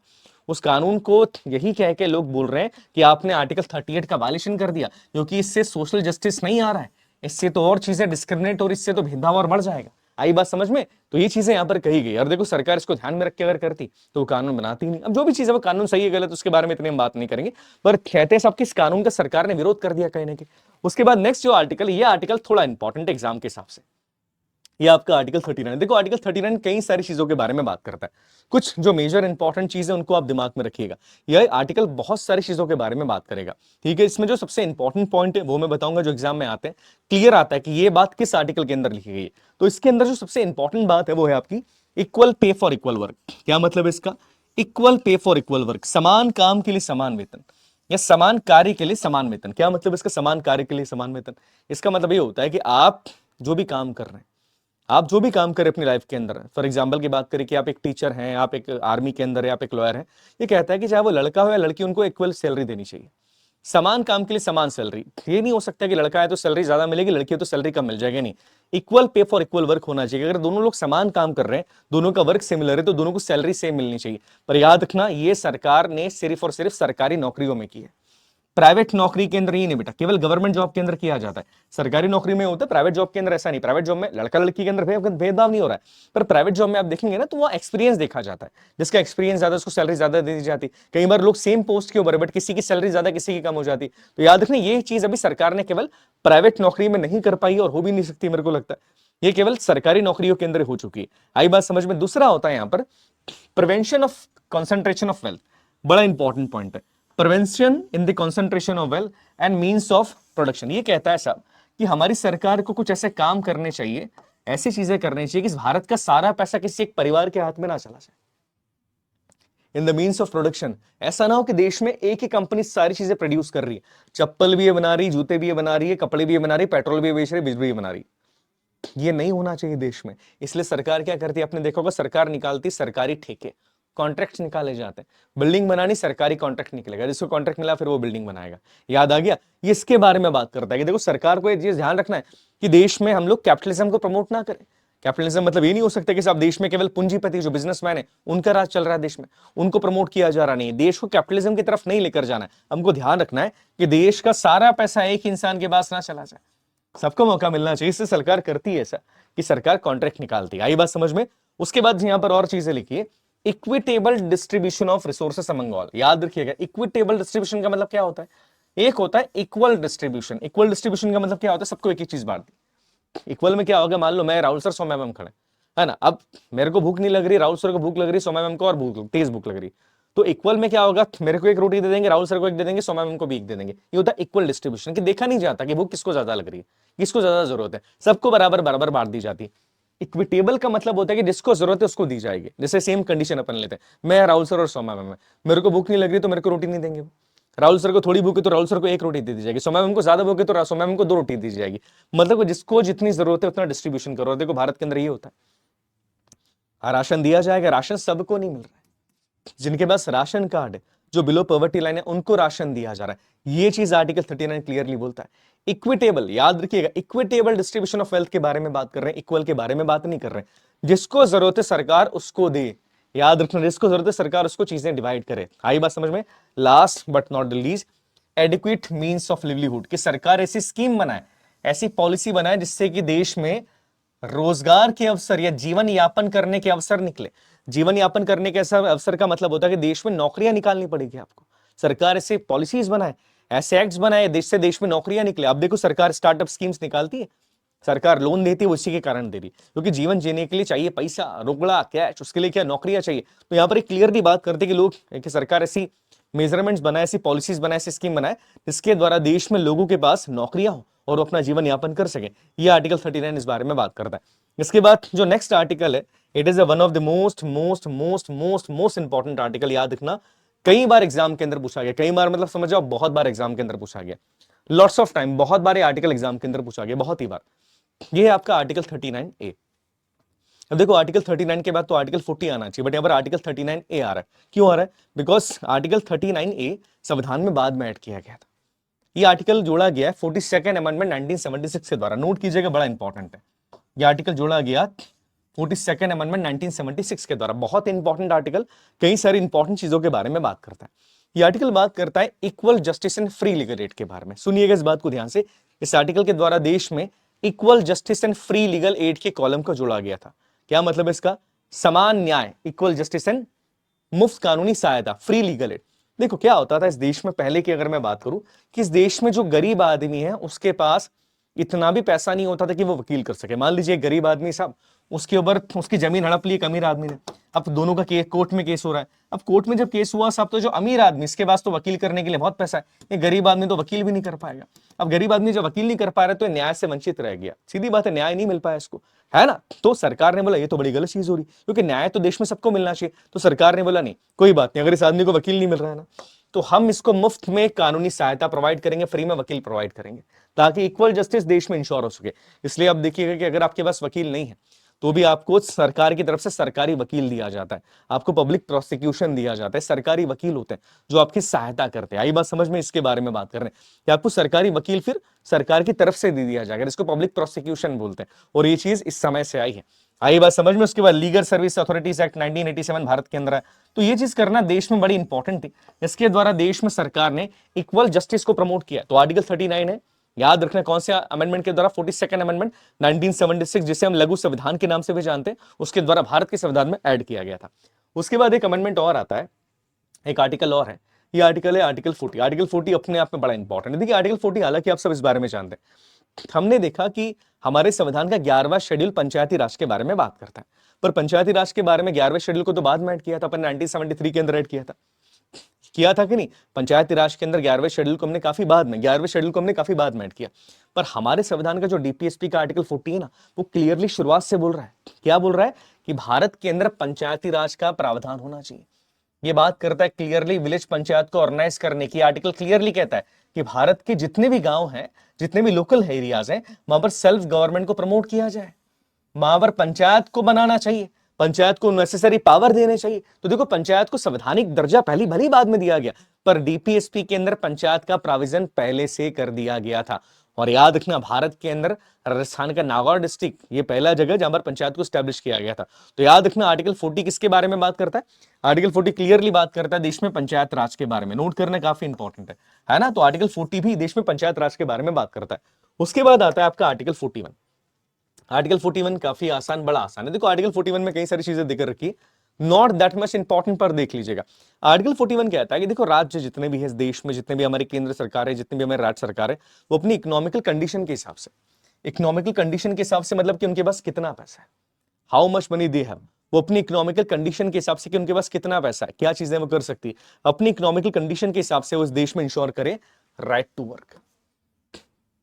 उस कानून को यही कह के लोग बोल रहे हैं कि आपने आर्टिकल 38 का वायलेशन कर दिया, क्योंकि इससे सोशल जस्टिस नहीं आ रहा है, इससे तो और चीजें डिस्क्रिमिनेट और इससे तो भेदभाव और बढ़ जाएगा। आई बात समझ में? तो ये चीजें यहां पर कही गई। और देखो सरकार इसको ध्यान में रख के अगर करती तो वो कानून बनाती नहीं। अब जो भी चीज है वो कानून सही है गलत उसके बारे में इतनी हम बात नहीं करेंगे, पर कहते हैं सब कि इस कानून का सरकार ने विरोध कर दिया कहीं ना कहीं। उसके बाद नेक्स्ट जो आर्टिकल, ये आर्टिकल थोड़ा इंपॉर्टेंट है एग्जाम के हिसाब से, ये आपका आर्टिकल 39। देखो आर्टिकल 39 कई सारी चीजों के बारे में बात करता है, कुछ जो मेजर इंपॉर्टेंट चीजें उनको आप दिमाग में रखिएगा। यह आर्टिकल बहुत सारी चीजों के बारे में बात करेगा, ठीक है। इसमें जो सबसे इंपॉर्टेंट पॉइंट है वो मैं बताऊंगा, जो एग्जाम में आते हैं, क्लियर आता है कि ये बात किस आर्टिकल के अंदर लिखी गई है। तो इसके अंदर जो सबसे इंपॉर्टेंट बात है वो है आपकी equal pay for equal work. क्या मतलब है इसका? Equal pay for equal work, समान काम के लिए समान वेतन, या समान कार्य के लिए समान वेतन। क्या मतलब इसका, समान कार्य के लिए समान वेतन? इसका मतलब ये होता है कि आप जो भी काम कर रहे हैं, आप जो भी काम करें अपनी लाइफ के अंदर, फॉर एग्जांपल की बात करें कि आप एक टीचर हैं, आप एक आर्मी के अंदर है, आप एक लॉयर हैं, ये कहता है कि चाहे वो लड़का हो या लड़की, उनको इक्वल सैलरी देनी चाहिए, समान काम के लिए समान सैलरी। ये नहीं हो सकता कि लड़का है तो सैलरी ज्यादा मिलेगी, लड़की है तो सैलरी कम मिल जाएगी, नहीं। Equal pay for equal work होना चाहिए। अगर दोनों लोग समान काम कर रहे हैं, दोनों का वर्क सिमिलर है, तो दोनों को सैलरी सेम मिलनी चाहिए। पर याद रखना, ये सरकार ने सिर्फ और सिर्फ सरकारी नौकरियों में की है, प्राइवेट नौकरी के अंदर ही नहीं बेटा, केवल गवर्नमेंट जॉब के अंदर किया जाता है। सरकारी नौकरी में होता है, प्राइवेट जॉब के अंदर ऐसा नहीं। प्राइवेट जॉब में लड़का लड़की के अंदर भेदभाव नहीं हो रहा है, पर प्राइवेट जॉब में आप देखेंगे ना तो वहाँ एक्सपीरियंस देखा जाता है, जिसका एक्सपीरियंस ज्यादा उसको सैलरी ज्यादा दे दी जाती। कई बार लोग सेम पोस्ट के ऊपर, बट किसी की सैलरी ज्यादा किसी की कम हो जाती। तो याद रखना, ये चीज अभी सरकार ने केवल प्राइवेट नौकरी में नहीं कर पाई और हो भी नहीं सकती, मेरे को लगता है ये केवल सरकारी नौकरियों के अंदर हो चुकी है। आई बात समझ में? दूसरा होता है यहाँ पर prevention of concentration of wealth, बड़ा इंपॉर्टेंट पॉइंट है। Prevention in the concentration of wealth and means of production. ये कहता है साहब कि हमारी सरकार को कुछ ऐसे काम करने चाहिए, ऐसी चीजें करनी चाहिए कि भारत का सारा पैसा किसी एक परिवार के हाथ में ना चला जाए। In the means of production, ऐसा ना हो कि देश में एक ही कंपनी सारी चीजें प्रोड्यूस कर रही है, चप्पल भी ये बना रही, जूते भी ये बना रही है, कपड़े भी ये बना रही, पेट्रोल भी बेच रही, बिजली भी बना रही। ये नहीं होना चाहिए देश में। इसलिए सरकार क्या करती है, आपने देखा होगा, सरकार निकालती सरकारी ठेके, कॉन्ट्रैक्ट निकाले जाते हैं। बिल्डिंग बनानी, सरकारी कॉन्ट्रैक्ट निकलेगा, जिसको कॉन्ट्रैक्ट मिला फिर वो बिल्डिंग बनाएगा। याद आ गया? ये इसके बारे में बात करता है कि देखो सरकार को ये चीज ध्यान रखना है कि देश में हम लोग कैपिटलिज्म को प्रमोट ना करें, कैपिटलिज्म मतलब ये नहीं हो सकता कि साहब देश में केवल पूंजीपति जो बिजनेसमैन है उनका राज चल रहा है देश में, उनको प्रमोट किया जा रहा नहीं है। देश को कैपिटलिज्म की तरफ नहीं लेकर जाना है। हमको ध्यान रखना है कि देश का सारा पैसा एक इंसान के पास ना चला जाए, सबको मौका मिलना चाहिए। इससे सरकार करती है ऐसा कि सरकार कॉन्ट्रैक्ट निकालती है। आई बात समझ में? उसके बाद यहां पर और चीजें लिखिए, equitable distribution of resources among all. याद रखिएगा, इक्विटेबल डिस्ट्रीब्यूशन का मतलब क्या होता है? एक होता है इक्वल डिस्ट्रीब्यूशन। इक्वल डिस्ट्रीब्यूशन का मतलब क्या होता है? सबको एक एक चीज बांट दी। इक्वल में क्या होगा? मान लो मैं राहुल सर सौम्या मैम खड़े, है ना, अब मेरे को भूख नहीं लग रही, राहुल सर को भूख लग रही, सौम्या मैम को और भूख तेज भूख लग रही, तो इक्वल में क्या होगा? मेरे को एक रोटी दे देंगे, राहुल सर को एक दे देंगे, सौम्या मैम को भी एक दे देंगे। ये होता है इक्वल डिस्ट्रीब्यूशन, कि देखा नहीं जाता कि भूख किसको ज्यादा लग रही है, किसको ज्यादा जरूरत है, सबको बराबर बराबर बांट दी जाती है। इक्विटेबल का मतलब होता है कि जिसको जरूरत है उसको दी जाएगी। जैसे सेम कंडीशन अपन लेते हैं, मैं राहुल सर और सौम्या मैम, मेरे को भूख नहीं लग रही तो मेरे को रोटी नहीं देंगे। राहुल सर को थोड़ी भूख है तो राहुल सर को एक रोटी दे दी जाएगी, सौम्या मैम को ज्यादा भूख है तो सौम्या मैम को 2 रोटी दी जाएगी। मतलब जिसको जितनी जरूरत है उतना डिस्ट्रीब्यूशन करो। देखो भारत के अंदर ये होता है, राशन दिया जाएगा, राशन सबको नहीं मिल रहा है, जिनके पास राशन कार्ड है, जो बिलो पॉवर्टी लाइन है, उनको राशन दिया जा रहा है। ये चीज आर्टिकल 39 क्लियरली बोलता है। इक्विटेबल, याद रखिएगा, इक्विटेबल डिस्ट्रीब्यूशन ऑफ वेल्थ के बारे में बात कर रहे हैं, इक्वल के बारे में बात नहीं कर रहे हैं। जिसको जरूरत है सरकार उसको दे, याद रखना, जिसको जरूरत है सरकार उसको चीजें डिवाइड करे। आई बात समझ में? Last but not the least, adequate means of livelihood, कि सरकार ऐसी स्कीम बनाए, ऐसी पॉलिसी बनाए जिससे कि देश में रोजगार के अवसर या जीवन यापन करने के अवसर निकले। जीवन यापन करने के अवसर का मतलब होता है कि देश में नौकरियां निकालनी पड़ेगी आपको। सरकार ऐसे पॉलिसीज बनाए, ऐसे एक्ट्स बनाए देश से देश में नौकरियां निकले। अब देखो सरकार स्टार्टअप स्कीम्स निकालती है, सरकार लोन देती है, उसी के कारण दे रही, क्योंकि जीवन जीने के लिए चाहिए पैसा, रोकड़ा, कैश, उसके लिए क्या नौकरियां चाहिए। तो यहां पर एक क्लियरली बात करते कि लोग, कि सरकार ऐसी मेजरमेंट्स बनाए, ऐसी पॉलिसीज बनाए, ऐसी स्कीम बनाए जिसके द्वारा देश में लोगों के पास नौकरियां हो और वो अपना जीवन यापन कर सके। ये आर्टिकल 39 इस बारे में बात करता है। इसके बाद जो नेक्स्ट आर्टिकल है, it is one of the most most most most most important article. याद रखना, कई बार एग्जाम के अंदर पूछा गया, कई बार मतलब समझ जाओ बहुत बार एग्जाम के अंदर पूछा गया, लॉट्स ऑफ टाइम, बहुत बार आर्टिकल एग्जाम के अंदर पूछा गया, बहुत ही बार। ये है आपका आर्टिकल 39A। अब देखो आर्टिकल 39 के बाद तो आर्टिकल 40 आना चाहिए, बट यहाँ पर आर्टिकल 39A आ रहा है। क्यों आ रहा है? बिकॉज आर्टिकल 39A संविधान में बाद में ऐड किया गया था। ये आर्टिकल जोड़ा गया है 42nd अमेंडमेंट 1976 के द्वारा। नोट कीजिएगा, बड़ा इंपॉर्टेंट है। ये आर्टिकल जोड़ा गया 42nd अमेंडमेंट 1976 के द्वारा। बहुत इंपॉर्टेंट आर्टिकल, कई सारी इंपॉर्टेंट चीजों के बारे में बात करता है। ये आर्टिकल बात करता है equal justice and free legal aid के बारे में। सुनिएगा इस बात को ध्यान से, इस आर्टिकल के द्वारा देश में equal justice and free legal aid के कॉलम को जोड़ा गया था। क्या मतलब है इसका? समान न्याय, इक्वल जस्टिस एंड मुफ्त कानूनी सहायता, फ्री लीगल एड। देखो क्या होता था इस देश में पहले की अगर मैं बात करूं, कि इस देश में जो गरीब आदमी है उसके पास इतना भी पैसा नहीं होता था कि वो वकील कर सके। मान लीजिए गरीब आदमी साहब, उसके ऊपर उसकी जमीन हड़प ली एक अमीर आदमी ने, अब दोनों का केस कोर्ट में केस हो रहा है। अब कोर्ट में जब केस हुआ साहब, तो जो अमीर आदमी इसके पास तो वकील करने के लिए बहुत पैसा है, ये गरीब आदमी तो वकील भी नहीं कर पाएगा। अब गरीब आदमी जब वकील नहीं कर पा रहा तो न्याय से वंचित रह गया। सीधी बात है, न्याय नहीं मिल पाया इसको, है ना। तो सरकार ने बोला ये तो बड़ी गलत चीज हो रही, क्योंकि न्याय तो देश में सबको मिलना चाहिए। तो सरकार ने बोला नहीं, कोई बात नहीं, अगर इस आदमी को वकील नहीं मिल रहा है ना, तो हम इसको मुफ्त में कानूनी सहायता प्रोवाइड करेंगे, फ्री में वकील प्रोवाइड करेंगे, ताकि इक्वल जस्टिस देश में इंश्योर हो सके। इसलिए अब देखिएगा कि अगर आपके पास वकील नहीं है तो भी आपको सरकार की तरफ से सरकारी वकील दिया जाता है, आपको पब्लिक प्रोसिक्यूशन दिया जाता है। सरकारी वकील होते हैं जो आपकी सहायता करते हैं। आई बात समझ में? इसके बारे में बात कर रहे हैं कि आपको सरकारी वकील फिर सरकार की तरफ से दे दिया जाएगा, इसको पब्लिक प्रोसिक्यूशन बोलते हैं। और ये चीज इस समय से आई है। आई बात समझ में? उसके बाद legal service authorities act 1987 Bharat के अंदर है। तो ये चीज करना देश में बड़ी इंपॉर्टेंट थी। इसके द्वारा देश में सरकार ने इक्वल जस्टिस को प्रमोट किया। तो आर्टिकल 39 है, याद रखना कौन से अमेंडमेंट के द्वारा? 42nd अमेंडमेंट 1976, जिसे हम लघु संविधान के नाम से भी जानते हैं, उसके द्वारा भारत के संविधान में ऐड किया गया था। उसके बाद एक अमेंडमेंट और आता है, एक आर्टिकल और है, ये आर्टिकल है आर्टिकल 40। आर्टिकल 40 अपने आप में बड़ा इंपॉर्टेंट है। देखिए आर्टिकल 40, हालांकि आप सब इस बारे में जानते हैं, हमने देखा कि हमारे संविधान का 11वां शेड्यूल पंचायती राज के बारे में बात करता है, पर पंचायती राज के बारे में 11वें शेड्यूल को तो बाद में ऐड किया था, अपन 1973 के अंदर ऐड किया था कि नहीं? पंचायती राज के अंदर 11वें शेड्यूल को हमने काफी बाद में 11वें शेड्यूल को हमने काफी बाद में ऐड किया। पर हमारे संविधान का जो डीपीएसपी का आर्टिकल 40 है ना, वो क्लियरली शुरुआत से बोल रहा है, क्या बोल रहा है? कि भारत के अंदर पंचायती राज का प्रावधान होना चाहिए। ये बात करता है क्लियरली विलेज पंचायत को ऑर्गेनाइज करने की। आर्टिकल क्लियरली कहता है कि भारत के जितने भी गांव हैं, जितने भी लोकल एरियाज हैं, वहां पर सेल्फ गवर्नमेंट को प्रमोट किया जाए, वहां पर पंचायत को बनाना चाहिए, पंचायत को नेसेसरी पावर देने चाहिए। तो देखो पंचायत को संवैधानिक दर्जा पहली भली बाद में दिया गया, पर डीपीएसपी के अंदर पंचायत का प्राविजन पहले से कर दिया गया था। और याद रखना भारत के अंदर राजस्थान का नागौर डिस्ट्रिक्ट ये पहला जगह जहां पर पंचायत को स्टैब्लिश किया गया था। तो याद रखना आर्टिकल 40 किसके बारे में बात करता है? आर्टिकल 40 क्लियरली बात करता है देश में पंचायत राज के बारे में। नोट करना काफी इंपॉर्टेंट है ना? तो आर्टिकल 40 भी देश में पंचायत राज के बारे में बात करता है। उसके बाद आता है आपका आर्टिकल 41। आर्टिकल 41 काफी आसान, बड़ा आसान है। देखो आर्टिकल 41 में कई सारी चीजें दिख रखी है, नॉट दैट मच इंपॉर्टेंट, पर देख लीजिएगा। आर्टिकल 41 कहता है कि देखो राज्य जितने भी है इस देश में, जितने भी हमारी केंद्र सरकार है, जितने भी हमारी राज्य सरकार है, वो अपनी इकोनॉमिकल कंडीशन के हिसाब से, इकोनॉमिकल कंडीशन के हिसाब से मतलब कि उनके पास कितना पैसा है, how much money they have, वो अपनी इकोनॉमिकल कंडीशन के हिसाब से कि उनके पास कितना पैसा है, क्या चीजें वो कर सकती है, अपनी इकोनॉमिकल कंडीशन के हिसाब से वो इस देश में इंश्योर करे राइट टू वर्क।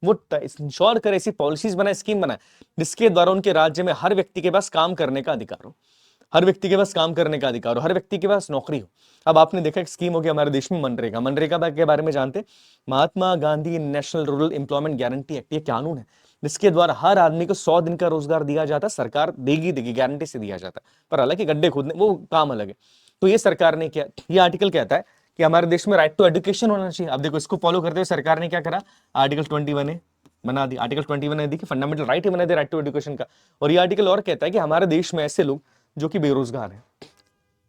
वो इंश्योर करे, ऐसी पॉलिसीज बनाए, स्कीम बनाए जिसके द्वारा उनके राज्य में हर व्यक्ति के पास काम करने का अधिकार हो, हर व्यक्ति के पास काम करने का अधिकार हो, हर व्यक्ति के पास नौकरी हो। अब आपने देखा एक स्कीम होगी हमारे देश में मनरेगा। मनरेगा के बारे में जानते, Mahatma Gandhi national rural employment guarantee act, ये कानून है जिसके द्वारा हर आदमी को 100 दिन का रोजगार दिया जाता है। सरकार देगी गारंटी से दिया जाता है, पर हालांकि गड्ढे खोदने वो काम अलग है। तो ये सरकार ने किया, ये आर्टिकल कहता है कि हमारे देश में राइट टू एजुकेशन होना चाहिए। अब देखो इसको फॉलो करते हुए सरकार ने क्या करा, आर्टिकल 21 बना दी। आर्टिकल 21 ने दी कि फंडामेंटल राइट ही बना दिया राइट टू एजुकेशन का। और ये आर्टिकल और कहता है कि हमारे देश में ऐसे लोग जो कि बेरोजगार हैं,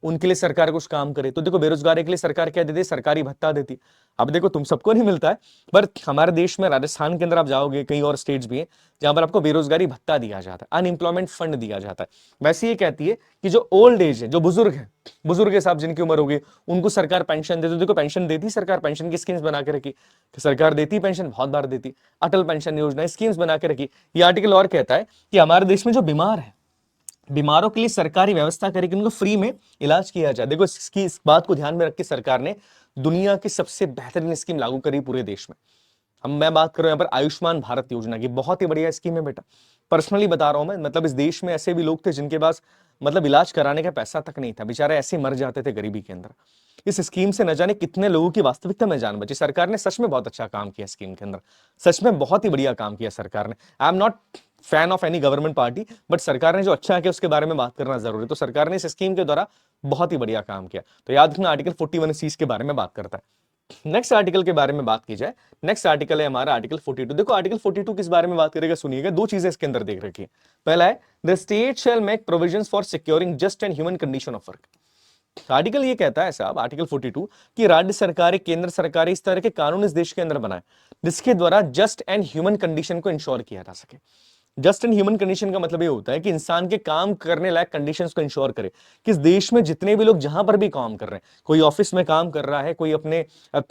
उनके लिए सरकार कुछ काम करे। तो देखो बेरोजगारी के लिए सरकार क्या देती है, सरकारी भत्ता देती। अब देखो तुम सबको नहीं मिलता है, पर हमारे देश में राजस्थान के अंदर आप जाओगे, कई और स्टेट्स भी हैं जहां पर आपको बेरोजगारी भत्ता दिया जाता है, अनएम्प्लॉयमेंट फंड दिया जाता है। वैसे ये कहती है कि जो ओल्ड एज है, जो बुजुर्ग है, बुजुर्ग के साथ जिनकी उम्र हो गई, उनको सरकार पेंशन देती। देखो पेंशन देती सरकार, पेंशन की स्कीम्स बना के रखी सरकार, देती पेंशन, बहुत बार देती। अटल पेंशन योजना स्कीम्स बना के रखी। ये आर्टिकल और कहता है कि हमारे देश में जो बीमार है, बीमारों के लिए सरकारी व्यवस्था करेगी, उनको फ्री में इलाज किया जाए। देखो इसकी इस बात को ध्यान में रख के सरकार ने दुनिया की सबसे बेहतरीन स्कीम लागू करी पूरे देश में। हम मैं बात कर रहा हूं यहाँ पर आयुष्मान भारत योजना की, बहुत ही बढ़िया स्कीम है बेटा। पर्सनली बता रहा हूं मैं, मतलब इस देश में ऐसे भी लोग थे जिनके पास मतलब इलाज कराने का पैसा तक नहीं था, बेचारे ऐसे मर जाते थे गरीबी के अंदर। इस स्कीम से न जाने कितने लोगों की वास्तविकता में जान बची। सरकार ने सच में बहुत अच्छा काम किया स्कीम के अंदर, सच में बहुत ही बढ़िया काम किया सरकार ने। I am not fan of any government party, but सरकार ने जो अच्छा किया उसके बारे में बात करना जरूरी है। तो सरकार ने इस स्कीम के द्वारा बहुत ही बढ़िया काम किया। तो याद रखना आर्टिकल 41 इस के बारे में बात करता है। नेक्स्ट आर्टिकल के बारे में बात की जाए, नेक्स्ट आर्टिकल है हमारा आर्टिकल 42। देखो आर्टिकल 42 किस बारे में बात करेगा, सुनिएगा। दो चीजें इसके अंदर देख रखी है। पहला है the state shell make provisions for securing just and human condition of work. Article ये कहता है साहब, आर्टिकल 42 कि राज्य सरकारें, केंद्र सरकारें इस तरह के कानून इस देश के अंदर बनाए जिसके द्वारा जस्ट एंड ह्यूमन कंडीशन को इंश्योर किया जा सके। जस्ट एंड ह्यूमन कंडीशन का मतलब ये होता है कि इंसान के काम करने लायक कंडीशंस को इंश्योर करे कि इस देश में जितने भी लोग जहां पर भी काम कर रहे हैं, कोई ऑफिस में काम कर रहा है, कोई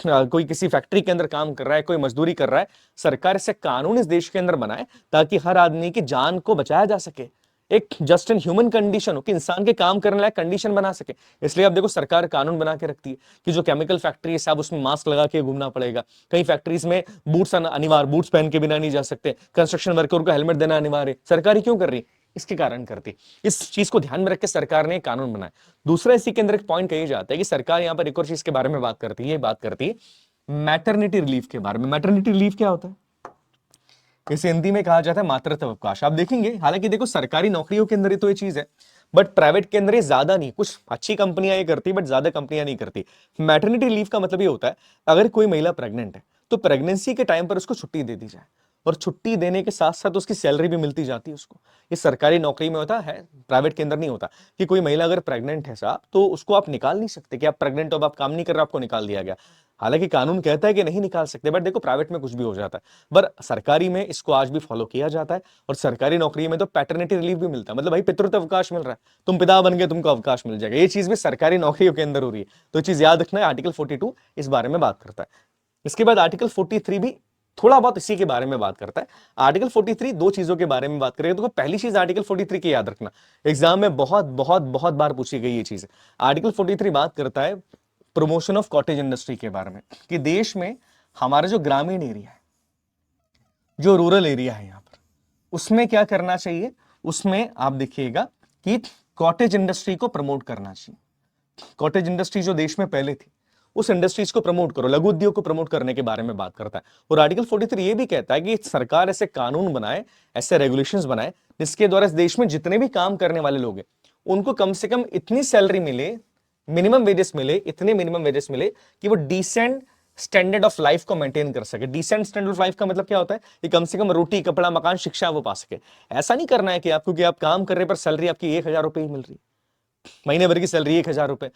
कोई किसी फैक्ट्री के अंदर काम कर रहा है, कोई मजदूरी कर रहा है, सरकार ऐसे कानून इस देश के अंदर बनाए ताकि हर आदमी की जान को बचाया जा सके। एक जस्ट एंड ह्यूमन कंडीशन हो कि इंसान के काम करने लायक कंडीशन बना सके। इसलिए आप देखो सरकार कानून बना के रखती है कि जो केमिकल फैक्ट्री है साहब उसमें मास्क लगा के घूमना पड़ेगा। कई फैक्ट्रीज में बूट्स अनिवार्य, बूट्स पहन के बिना नहीं जा सकते। कंस्ट्रक्शन वर्कर को हेलमेट देना अनिवार्य। सरकारी क्यों कर रही, इसके कारण करती। इस चीज को ध्यान में रख के सरकार ने कानून बनाया। दूसरा इसी के अंदर एक पॉइंट कही जाता है कि सरकार यहाँ पर एक और चीज के बारे में बात करती है, ये बात करती है मैटरनिटी रिलीफ के बारे में। मैटरनिटी रिलीफ क्या होता है, इसे हिंदी में कहा जाता है मातृत्व अवकाश। आप देखेंगे हालांकि देखो सरकारी नौकरियों के अंदर ही तो ये चीज है, बट प्राइवेट के अंदर ये ज्यादा नहीं, कुछ अच्छी कंपनियां ये करती बट ज्यादा कंपनियां नहीं करती। मैटरनिटी लीव का मतलब ये होता है अगर कोई महिला प्रेग्नेंट है तो प्रेगनेंसी के टाइम पर उसको छुट्टी दे दी जाए, और छुट्टी देने के साथ साथ उसकी सैलरी भी मिलती जाती है उसको। ये सरकारी नौकरी में होता है, प्राइवेट के अंदर नहीं होता कि कोई महिला अगर प्रेग्नेंट है साहब तो उसको आप निकाल नहीं सकते कि आप प्रेग्नेंट हो, आप काम नहीं कर रहे, आपको निकाल दिया गया। हालांकि कानून कहता है कि नहीं निकाल सकते, बट देखो प्राइवेट में कुछ भी हो जाता है, पर सरकारी में इसको आज भी फॉलो किया जाता है। और सरकारी नौकरी में तो पैटर्निटी रिलीफ भी मिलता है, मतलब भाई पितृत्व अवकाश मिल रहा है, तुम पिता बन गए तुमको अवकाश मिल जाएगा। ये चीज भी सरकारी नौकरियों के अंदर हो रही है, तो चीज याद रखना है। आर्टिकल 42 इस बारे में बात करता है। इसके बाद आर्टिकल 43 भी थोड़ा बहुत इसी के बारे में बात करता है। आर्टिकल 43 दो चीजों के बारे में बात करेगा। तो पहली चीज आर्टिकल 43 की याद रखना, एग्जाम में बहुत बहुत बहुत बार पूछी गई ये चीज। आर्टिकल 43 बात करता है प्रमोशन ऑफ कॉटेज इंडस्ट्री के बारे में, कि देश में हमारा जो ग्रामीण एरिया है, जो रूरल एरिया है यहाँ पर, उसमें क्या करना चाहिए, उसमें आप देखिएगा कि कॉटेज इंडस्ट्री को प्रमोट करना चाहिए। कॉटेज इंडस्ट्री जो देश में पहले थी उस इंडस्ट्रीज को प्रमोट करो, लघु उद्योग को प्रमोट करने के बारे में बात करता है। और आर्टिकल 43 ये भी कहता है कि सरकार ऐसे कानून बनाए, ऐसे रेगुलेशंस बनाए जिसके द्वारा इस देश में जितने भी काम करने वाले लोग हैं उनको कम से कम इतनी सैलरी मिले, मिनिमम वेजेस मिले, इतने मिनिमम वेजेस मिले कि वो डिसेंट स्टैंडर्ड ऑफ लाइफ को मेंटेन कर सके। डिसेंट स्टैंडर्ड ऑफ लाइफ का मतलब क्या होता है कि कम से कम रोटी, कपड़ा, मकान, शिक्षा वो पा सके। ऐसा नहीं करना है कि आपको, कि आप काम कर रहे पर सैलरी आपकी 1,000 रुपए ही मिल रही है, महीने भर की सैलरी 1,000 रुपए,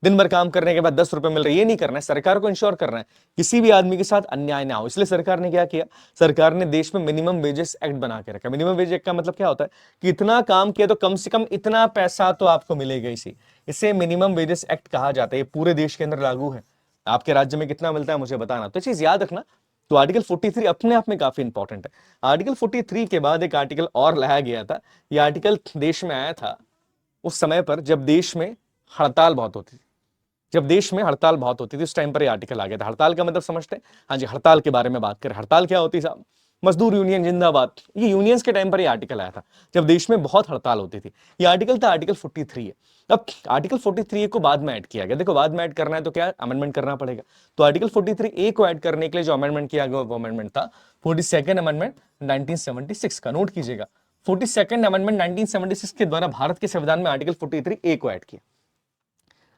दिन भर काम करने के बाद 10 रुपए मिल रहे, ये नहीं करना है। सरकार को इंश्योर करना है किसी भी आदमी के साथ अन्याय ना हो। इसलिए सरकार ने क्या किया, सरकार ने देश में मिनिमम वेजेस एक्ट बना के रखा। मिनिमम वेज एक्ट का मतलब क्या होता है कि इतना काम किया तो कम से कम इतना पैसा तो आपको मिलेगा इसी, इसे मिनिमम वेजेस एक्ट कहा जाता है। ये पूरे देश के अंदर लागू है। आपके राज्य में कितना मिलता है मुझे बताना, तो चीज याद रखना। तो आर्टिकल 43 अपने आप में काफी इंपॉर्टेंट है। आर्टिकल 43 के बाद एक आर्टिकल और लाया गया था। यह आर्टिकल देश में आया था उस समय पर जब देश में हड़ताल बहुत होती थी। जब देश में हड़ताल बहुत होती थी उस टाइम पर यह आर्टिकल आ गया था। हड़ताल का मतलब समझते हैं? हाँ जी, हड़ताल के बारे में बात करें। हड़ताल क्या होती है साहब? मजदूर यूनियन जिंदाबाद। ये यूनियंस के टाइम पर यह आर्टिकल आया था जब देश में बहुत हड़ताल होती थी। ये आर्टिकल था आर्टिकल 43 है। अब आर्टिकल 43 को बाद में ऐड किया गया। देखो बाद में ऐड करना है तो क्या अमेंडमेंट करना पड़ेगा। तो आर्टिकल 43 ए को ऐड करने के लिए जो अमेंडमेंट किया गया वो अमेंडमेंट था 42nd अमेंडमेंट 1976 का। नोट कीजिएगा, 42nd अमेंडमेंट 1976 के द्वारा भारत के संविधान में आर्टिकल 43 ए को ऐड किया।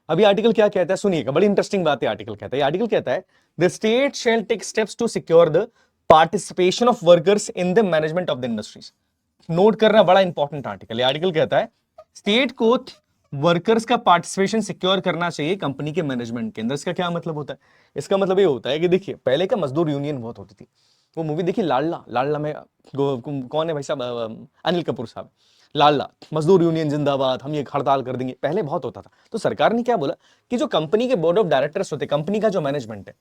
अभी आर्टिकल क्या कहता है सुनिएगा, बड़ी इंटरेस्टिंग बात है। आर्टिकल कहता है, आर्टिकल कहता है the state shall take steps to secure the participation of workers in the management of the industries. Note करना, बड़ा इंपॉर्टेंट आर्टिकल है। आर्टिकल कहता है स्टेट को वर्कर्स का पार्टिसिपेशन सिक्योर करना चाहिए कंपनी के मैनेजमेंट के अंदर। इसका क्या मतलब होता है? इसका मतलब ये होता है कि देखिए पहले का मजदूर यूनियन बहुत होती थी। वो मूवी देखिए लाडला, लाडला में कौन है भाई साहब? अनिल कपूर साहब। लाडला, मजदूर यूनियन जिंदाबाद, हम ये हड़ताल कर देंगे, पहले बहुत होता था। तो सरकार ने क्या बोला कि जो कंपनी के बोर्ड ऑफ डायरेक्टर्स होते, कंपनी का जो मैनेजमेंट है,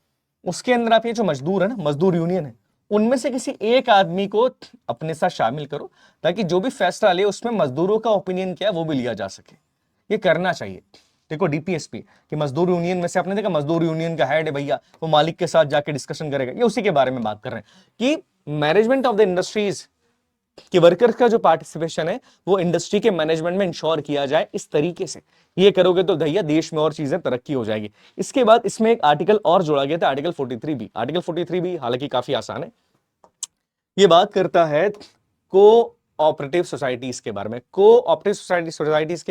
उसके अंदर आप ये जो मजदूर है ना, मजदूर यूनियन है, उनमें से किसी एक आदमी को अपने साथ शामिल करो ताकि जो भी फैसला ले उसमें मजदूरों का ओपिनियन क्या है वो भी लिया जा सके। ये करना चाहिए। देखो डीपीएसपी कि मजदूर यूनियन में से आपने देखा मजदूर यूनियन का हेड है भैया, वो मालिक के साथ जाके डिस्कशन करेगा। ये उसी के बारे में बात कर रहे हैं कि मैनेजमेंट ऑफ द इंडस्ट्रीज कि वर्कर्स का जो पार्टिसिपेशन है वो इंडस्ट्री के मैनेजमेंट में इंश्योर किया जाए इस तरीके से। ये करोगे तो भैया देश में और चीजें तरक्की हो जाएगी। इसके बाद इसमें एक आर्टिकल और जोड़ा गया था, आर्टिकल 43 भी। आर्टिकल 43 भी हालांकि काफी आसान है। ये बात करता है कोऑपरेटिव सोसाइटीज के बारे में। कोऑपरेटिव सोसाइटीज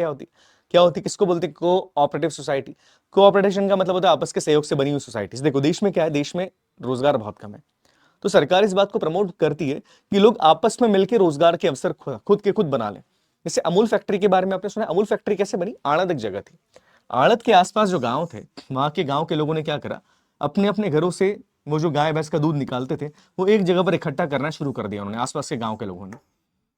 क्या होती किसको बोलते हैं? Cooperative society. कोऑपरेशन का मतलब होता है आपस के सहयोग से बनी हुई सोसाइटीज। देखो देश में क्या है, देश में रोजगार बहुत कम है, तो सरकार इस बात को प्रमोट करती है कि लोग आपस में मिलकर रोजगार के अवसर खुद के खुद बना लें। जैसे अमूल फैक्ट्री के बारे में आपने सुना? अमूल फैक्ट्री कैसे बनी? आड़त एक जगह थी, आड़त के आसपास जो गांव थे, वहां के गांव के लोगों ने क्या करा, अपने अपने घरों से वो जो गाय भैंस का दूध निकालते थे वो एक जगह पर इकट्ठा करना शुरू कर दिया उन्होंने, आसपास के गांव के लोगों ने।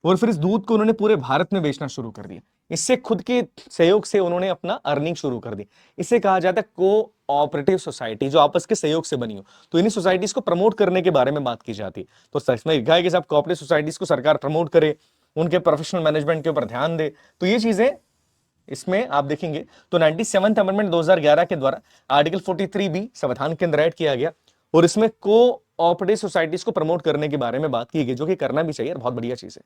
और फिर इस दूध को उन्होंने पूरे भारत में बेचना शुरू कर दिया। इससे खुद के सहयोग से उन्होंने अपना अर्निंग शुरू कर दी। इसे कहा जाता है कोऑपरेटिव सोसाइटी, जो आपस के सहयोग से बनी हो। तो इन्हीं सोसाइटीज को प्रमोट करने के बारे में बात की जाती है। तो सच में लिखा है कि साहब कोऑपरेटिव सोसाइटीज को सरकार प्रमोट करे, उनके प्रोफेशनल मैनेजमेंट के ऊपर ध्यान दे। तो ये चीजें इसमें आप देखेंगे। तो 97th अमेंडमेंट 2011 के द्वारा आर्टिकल 43 भी संविधान के अंदर ऐड किया गया और इसमें कोऑपरेटिव सोसाइटीज को प्रमोट करने के बारे में बात की गई, जो कि करना भी चाहिए, बहुत बढ़िया चीज है।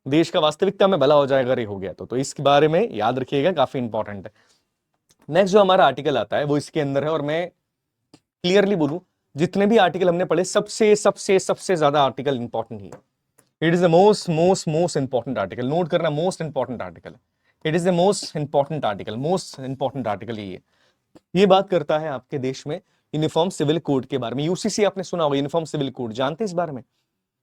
देश का वास्तविकता में भला हो जाएगा, अगर ये हो गया तो इसके बारे में याद रखिएगा, काफी इंपॉर्टेंट है। नेक्स्ट जो हमारा आर्टिकल आता है वो इसके अंदर है, और मैं क्लियरली बोलूं जितने भी आर्टिकल हमने पढ़े सबसे सबसे सबसे ज्यादा आर्टिकल इंपॉर्टेंट ही है। It is the most important article. Note करना, most important article. It is the most important article यही है। ये बात करता है आपके देश में यूनिफॉर्म सिविल कोड के बारे में। यूसीसी आपने सुना होगा, यूनिफॉर्म सिविल कोड, जानते हैं इस बारे में?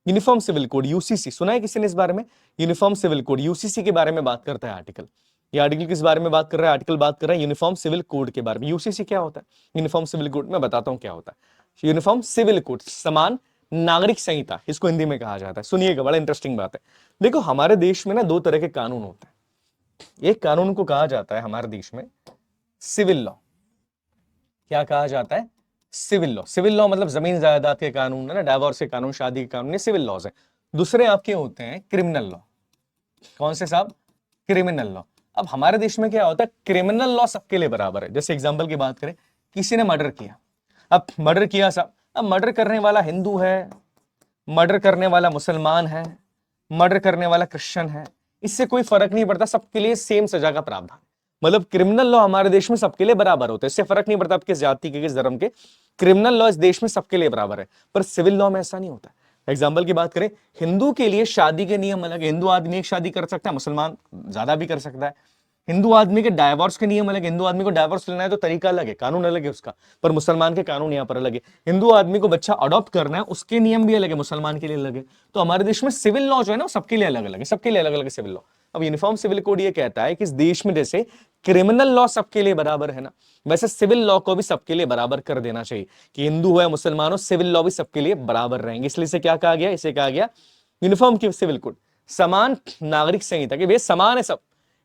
यूनिफॉर्म सिविल कोड यूसीसी सुना है किसी ने इस बारे में? यूनिफॉर्म सिविल कोड यूसीसी के बारे में बात करता है आर्टिकल। ये आर्टिकल किस बारे में बात कर रहा है? आर्टिकल बात कर रहा है यूनिफॉर्म सिविल कोड के बारे में। यूसीसी क्या होता है? यूनिफॉर्म सिविल कोड मैं बताता हूं क्या होता है। यूनिफॉर्म सिविल कोड, समान नागरिक संहिता इसको हिंदी में कहा जाता है। सुनिएगा, बड़ा इंटरेस्टिंग बात है। देखो हमारे देश में ना दो तरह के कानून होते हैं। एक कानून को कहा जाता है हमारे देश में सिविल लॉ। क्या कहा जाता है? Civil law. सिविल लॉ मतलब जमीन जायदाद के कानून है ना, डाइवोर्स के कानून, शादी के कानून, ये सिविल लॉज है। दूसरे आपके होते हैं क्रिमिनल लॉ। कौन से साहब? Criminal law. अब हमारे देश में क्या होता है, क्रिमिनल लॉ सबके लिए बराबर है। जैसे एग्जांपल की बात करें, किसी ने मर्डर किया, अब मर्डर किया साहब, अब मर्डर करने वाला हिंदू है, मर्डर करने वाला मुसलमान है, मर्डर करने वाला क्रिश्चियन है, इससे कोई फर्क नहीं पड़ता, सबके लिए सेम सजा का प्रावधान। मतलब क्रिमिनल लॉ हमारे देश में सबके लिए बराबर होता है, इससे फर्क नहीं पड़ता आप किस जाति के, किस धर्म के। क्रिमिनल लॉ इस देश में सबके लिए बराबर है, पर सिविल लॉ में ऐसा नहीं होता। एग्जाम्पल की बात करें, हिंदू के लिए शादी के नियम अलग है। हिंदू आदमी एक शादी कर सकता है, मुसलमान ज्यादा भी कर सकता है। हिंदू आदमी के डाइवोर्स के नियम अलग है, हिंदू आदमी को डाइवोर्स लेना है तो तरीका अलग है, कानून अलग है उसका, पर मुसलमान के कानून यहाँ पर अलग है। हिंदू आदमी को बच्चा अडॉप्ट करना है, उसके नियम भी अलग है, मुसलमान के लिए अलग है। तो हमारे देश में सिविल लॉ जो है ना, सबके लिए अलग अलग है, सबके लिए अलग अलग सिविल लॉ। अब यूनिफॉर्म सिविल कोड ये कहता है कि इस देश में जैसे क्रिमिनल लॉ सबके लिए बराबर है ना, वैसे सिविल लॉ को भी सबके लिए बराबर कर देना चाहिए, कि हिंदू हो या मुसलमान हो, सिविल लॉ भी सबके लिए बराबर रहेंगे। इसलिए इसे क्या कहा गया, इसे कहा गया यूनिफॉर्म सिविल कोड, समान नागरिक संहिता, कि भाई समान है सब,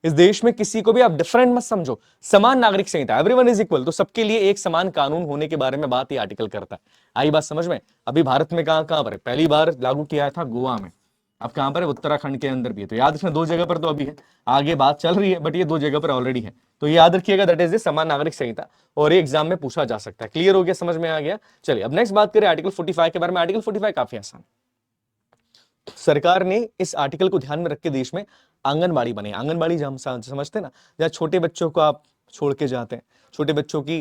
इस देश में किसी को भी आप डिफरेंट मत समझो, समान नागरिक संहिता, एवरीवन इज इक्वल, तो सबके लिए एक समान कानून होने के बारे में बात ये आर्टिकल करता है। आई बात समझ में? अभी भारत में कहां कहां पर है, पहली बार लागू किया था गोवा में, अब कहां पर है, उत्तराखंड के अंदर भी है। तो याद रखना, दो जगह पर तो अभी है, आगे बात चल रही है, बट ये दो जगह पर ऑलरेडी है, तो ये याद रखिएगा, दैट इज द समान नागरिक संहिता, और ये एग्जाम में पूछा जा सकता है। क्लियर हो गया, समझ में आ गया? चलिए अब नेक्स्ट बात करें आर्टिकल 45 के बारे में। आर्टिकल 45 काफी आसान, सरकार ने इस आर्टिकल को ध्यान में रख के देश में आंगनबाड़ी बने। आंगनबाड़ी हम समझते हैं ना, जहां छोटे बच्चों को आप छोड़ के जाते हैं, छोटे बच्चों की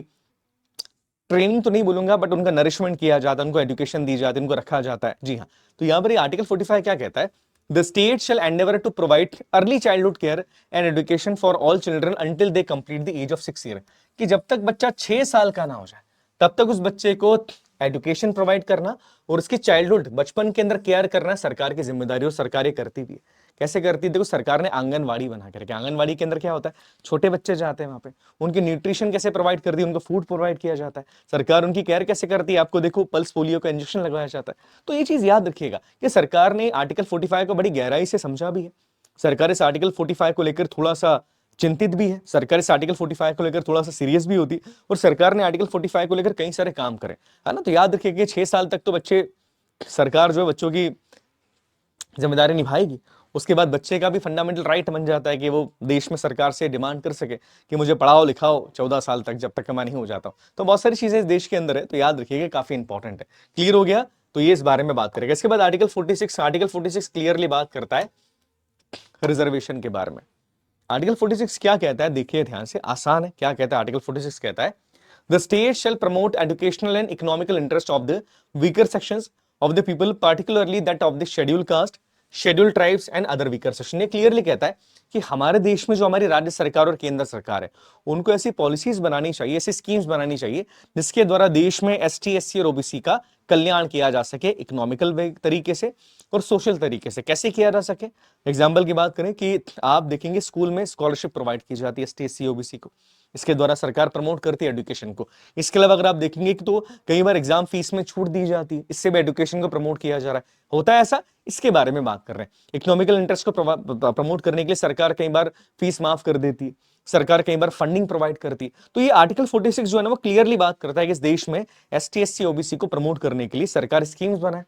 ट्रेनिंग तो नहीं बोलूंगा, बट उनका नरिशमेंट किया जाता है, उनको एजुकेशन दी जाती है, उनको रखा जाता है। जी हाँ, तो यहां पर आर्टिकल 45 क्या कहता है, the state shall endeavour to provide early childhood care and education for all children until they complete the age of 6 year, कि जब तक बच्चा 6 साल का ना हो जाए तब तक उस बच्चे को एजुकेशन प्रोवाइड करना और उसकी चाइल्डहुड बचपन के अंदर केयर करना सरकार की जिम्मेदारी, और सरकार ये करती भी है। कैसे करती है? देखो, सरकार ने आंगनवाड़ी बना के रखी। आंगनवाड़ी के अंदर क्या होता है, छोटे बच्चे जाते हैं वहां पे, उनकी न्यूट्रिशन कैसे प्रोवाइड करती है, उनको फूड प्रोवाइड किया जाता है, सरकार उनकी केयर कैसे करती है, आपको देखो पल्स पोलियो का इंजेक्शन लगवाया जाता है। तो ये चीज याद रखिएगा कि सरकार ने आर्टिकल 45 को बड़ी गहराई से समझा भी है। सरकार इस आर्टिकल 45 को लेकर थोड़ा सा चिंतित भी है, सरकार इस आर्टिकल 45 को लेकर थोड़ा सा सीरियस भी होती, और सरकार ने आर्टिकल 45 को लेकर कई सारे काम करे, है ना। तो याद रखिए कि 6 साल तक तो बच्चे, सरकार जो है बच्चों की जिम्मेदारी निभाएगी, उसके बाद बच्चे का भी फंडामेंटल राइट बन जाता है कि वो देश में सरकार से डिमांड कर सके कि मुझे पढ़ाओ लिखाओ 14 साल तक, जब तक मैं नहीं हो जाता हूं। तो बहुत सारी चीजें इस देश के अंदर है, तो याद रखिएगा काफी इंपॉर्टेंट है। क्लियर हो गया? तो ये इस बारे में बात करेगा। इसके बाद आर्टिकल 46, आर्टिकल 46 क्लियरली बात करता है रिजर्वेशन के बारे में। आर्टिकल 46 क्या कहता है, देखिए ध्यान से, आसान है। क्या कहता है आर्टिकल 46? कहता है the state shell promote educational and economical interest of the weaker sections of the people, particularly that of the schedule caste, schedule tribes and other weaker section. ये क्लियरली कहता है कि हमारे देश में जो हमारी राज्य सरकार और केंद्र सरकार है, उनको ऐसी पॉलिसीज बनानी चाहिए, ऐसी स्कीम्स बनानी चाहिए जिसके द्वारा देश में एसटी, एससी और ओबीसी का कल्याण किया जा सके, इकोनॉमिकल तरीके से और सोशल तरीके से। कैसे किया जा सके? एग्जाम्पल की बात करें कि आप देखेंगे स्कूल में स्कॉलरशिप प्रोवाइड की जाती है एसटी, एससी, ओबीसी को, इसके द्वारा सरकार प्रमोट करती है एजुकेशन को। इसके अलावा अगर आप देखेंगे कि तो कई बार एग्जाम फीस में छूट दी जाती है, इससे भी एजुकेशन को प्रमोट किया जा रहा है। होता है ऐसा, इसके बारे में बात कर रहे हैं। इकोनॉमिकल इंटरेस्ट को प्रमोट करने के लिए सरकार कई बार फीस माफ कर देती है, सरकार कई बार फंडिंग प्रोवाइड करती है। तो ये आर्टिकल 46 जो है ना, वो क्लियरली बात करता है कि इस देश में एसटी, एससी, ओबीसी को प्रमोट करने के लिए सरकार स्कीम्स बनाए,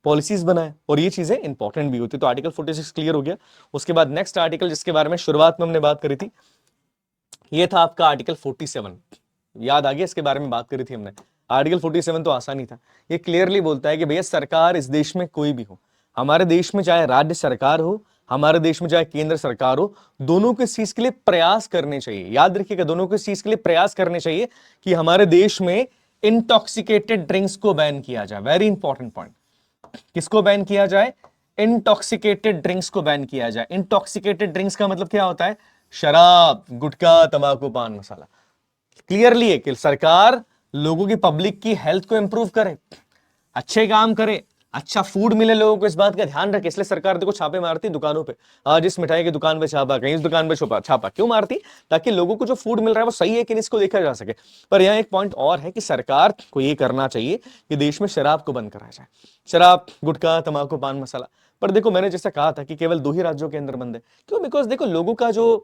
पॉलिसीज बनाए, और ये चीजें इंपॉर्टेंट भी होती है। तो आर्टिकल 46 क्लियर हो गया। उसके बाद नेक्स्ट आर्टिकल जिसके बारे में शुरुआत में हमने बात करी थी, ये था आपका आर्टिकल 47। याद आ गया, इसके बारे में बात करी थी हमने। आर्टिकल 47 तो आसानी था, ये क्लियरली बोलता है कि भैया सरकार इस देश में कोई भी हो, हमारे देश में चाहे राज्य सरकार हो, हमारे देश में चाहे केंद्र सरकार हो, दोनों को इस चीज के लिए प्रयास करने चाहिए। याद रखिएगा, दोनों को इस चीज के लिए प्रयास करने चाहिए कि हमारे देश में इंटॉक्सिकेटेड ड्रिंक्स को बैन किया जाए। वेरी इंपॉर्टेंट पॉइंट, किसको बैन किया जाए? इंटॉक्सिकेटेड ड्रिंक्स को बैन किया जाए। इंटॉक्सिकेटेड ड्रिंक्स का मतलब क्या होता है? शराब, गुटखा, तंबाकू, पान मसाला। क्लियरली है कि सरकार लोगों की, पब्लिक की हेल्थ को इंप्रूव करे, अच्छे काम करे, अच्छा फूड मिले लोगों को, इस बात का ध्यान रखे। इसलिए सरकार देखो छापे मारती दुकानों पे, आज इस मिठाई की दुकान पे छापा, कहीं इस दुकान पे छापा। क्यों मारती? ताकि लोगों को जो फूड मिल रहा है वो सही है कि नहीं, इसको देखा जा सके। पर यहाँ एक पॉइंट और है कि सरकार को ये करना चाहिए कि देश में शराब को बंद कराया जाए, शराब, गुटखा, तंबाकू, पान मसाला। पर देखो, मैंने जैसा कहा था कि केवल 2 ही राज्यों के अंदर बंद है। क्यों? बिकॉज देखो, लोगों का जो,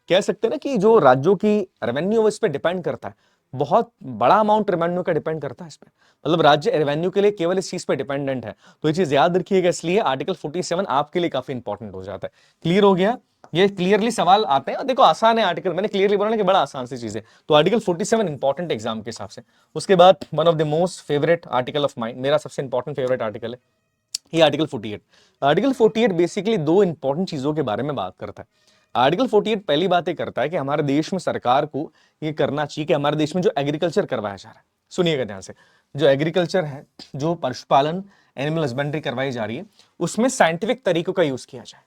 कह सकते हैं ना कि जो राज्यों की रेवेन्यू इस पे डिपेंड करता है, बहुत बड़ा अमाउंट रेवेन्यू का डिपेंड करता है इस पे, मतलब राज्य रेवेन्यू के लिए केवल इस चीज पे डिपेंडेंट है। तो ये चीज याद रखिएगा, इसलिए आर्टिकल 47 आपके लिए काफी इंपॉर्टेंट हो जाता है। क्लियर हो गया? ये क्लियरली सवाल आते हैं, और देखो आसान है आर्टिकल, मैंने क्लियरली बोला ना कि बड़ा आसान सी चीज है। तो आर्टिकल 47 इंपॉर्टेंट एग्जाम के हिसाब से। उसके बाद one of the most favourite article of mind, मेरा सबसे इंपॉर्टेंट फेवरेट आर्टिकल है ये आर्टिकल 48। आर्टिकल 48 बेसिकली 2 इंपॉर्टेंट चीजों के बारे में बात करता है। आर्टिकल 48 पहली बात ये करता है कि हमारे देश में सरकार को ये करना चाहिए कि हमारे देश में जो एग्रीकल्चर करवाया जा रहा है, सुनिएगा ध्यान से, जो एग्रीकल्चर है, जो पशुपालन, एनिमल हस्बेंड्री करवाई जा रही है, उसमें साइंटिफिक तरीकों का यूज किया जाए।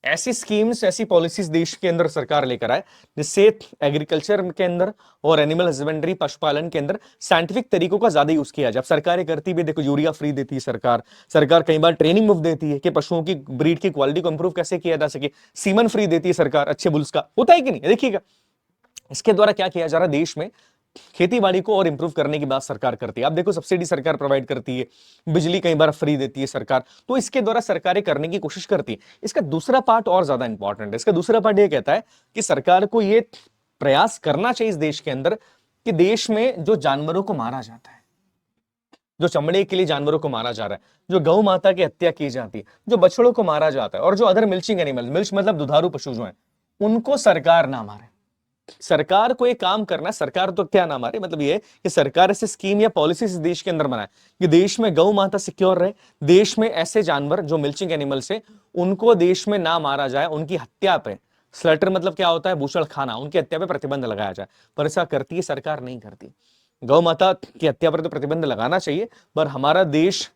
ऐसी स्कीम्स, ऐसी पॉलिसीज देश के अंदर सरकार लेकर आए जिससे एग्रीकल्चर के अंदर और एनिमल हस्बेंड्री, पशुपालन के अंदर साइंटिफिक तरीकों का ज्यादा यूज किया जाए। सरकारें करती भी, देखो यूरिया फ्री देती है सरकार, सरकार कई बार ट्रेनिंग मुफ्त देती है कि पशुओं की ब्रीड की क्वालिटी को इंप्रूव कैसे किया जा सके, सीमन फ्री देती है सरकार, अच्छे बुल्स का होता है कि नहीं, देखिएगा। इसके द्वारा क्या किया जा रहा है, देश में खेती बाड़ी को और इंप्रूव करने की बात सरकार करती है। आप देखो सब्सिडी सरकार प्रोवाइड करती है, बिजली कई बार फ्री देती है सरकार, तो इसके द्वारा सरकारें करने की कोशिश करती है। इसका दूसरा पार्ट और ज्यादा इंपॉर्टेंट है। इसका दूसरा पार्ट ये कहता है कि सरकार को ये प्रयास करना चाहिए इस देश के अंदर कि देश में जो जानवरों को मारा जाता है, जो चमड़े के लिए जानवरों को मारा जा रहा है, जो गौ माता की हत्या की जाती है, जो बछड़ों को मारा जाता है, और जो अदर मिल्चिंग एनिमल, मिल्च मतलब दुधारू पशु जो है, उनको सरकार ना मारे। सरकार को ये काम करना, सरकार तो क्या ना मारे, मतलब ये कि सरकार ऐसे स्कीम या पॉलिसी इस देश के अंदर बनाए कि देश में गौ माता सिक्योर रहे, देश में ऐसे जानवर जो मिल्चिंग एनिमल्स है उनको देश में ना मारा जाए, उनकी हत्या पे, स्लटर मतलब क्या होता है, बूचड़ खाना, उनकी हत्या पे प्रतिबंध लगाया जाए। पर ऐसा करती है सरकार, नहीं करती। गौ माता की हत्या पर तो प्रतिबंध लगाना चाहिए, पर हमारा देश,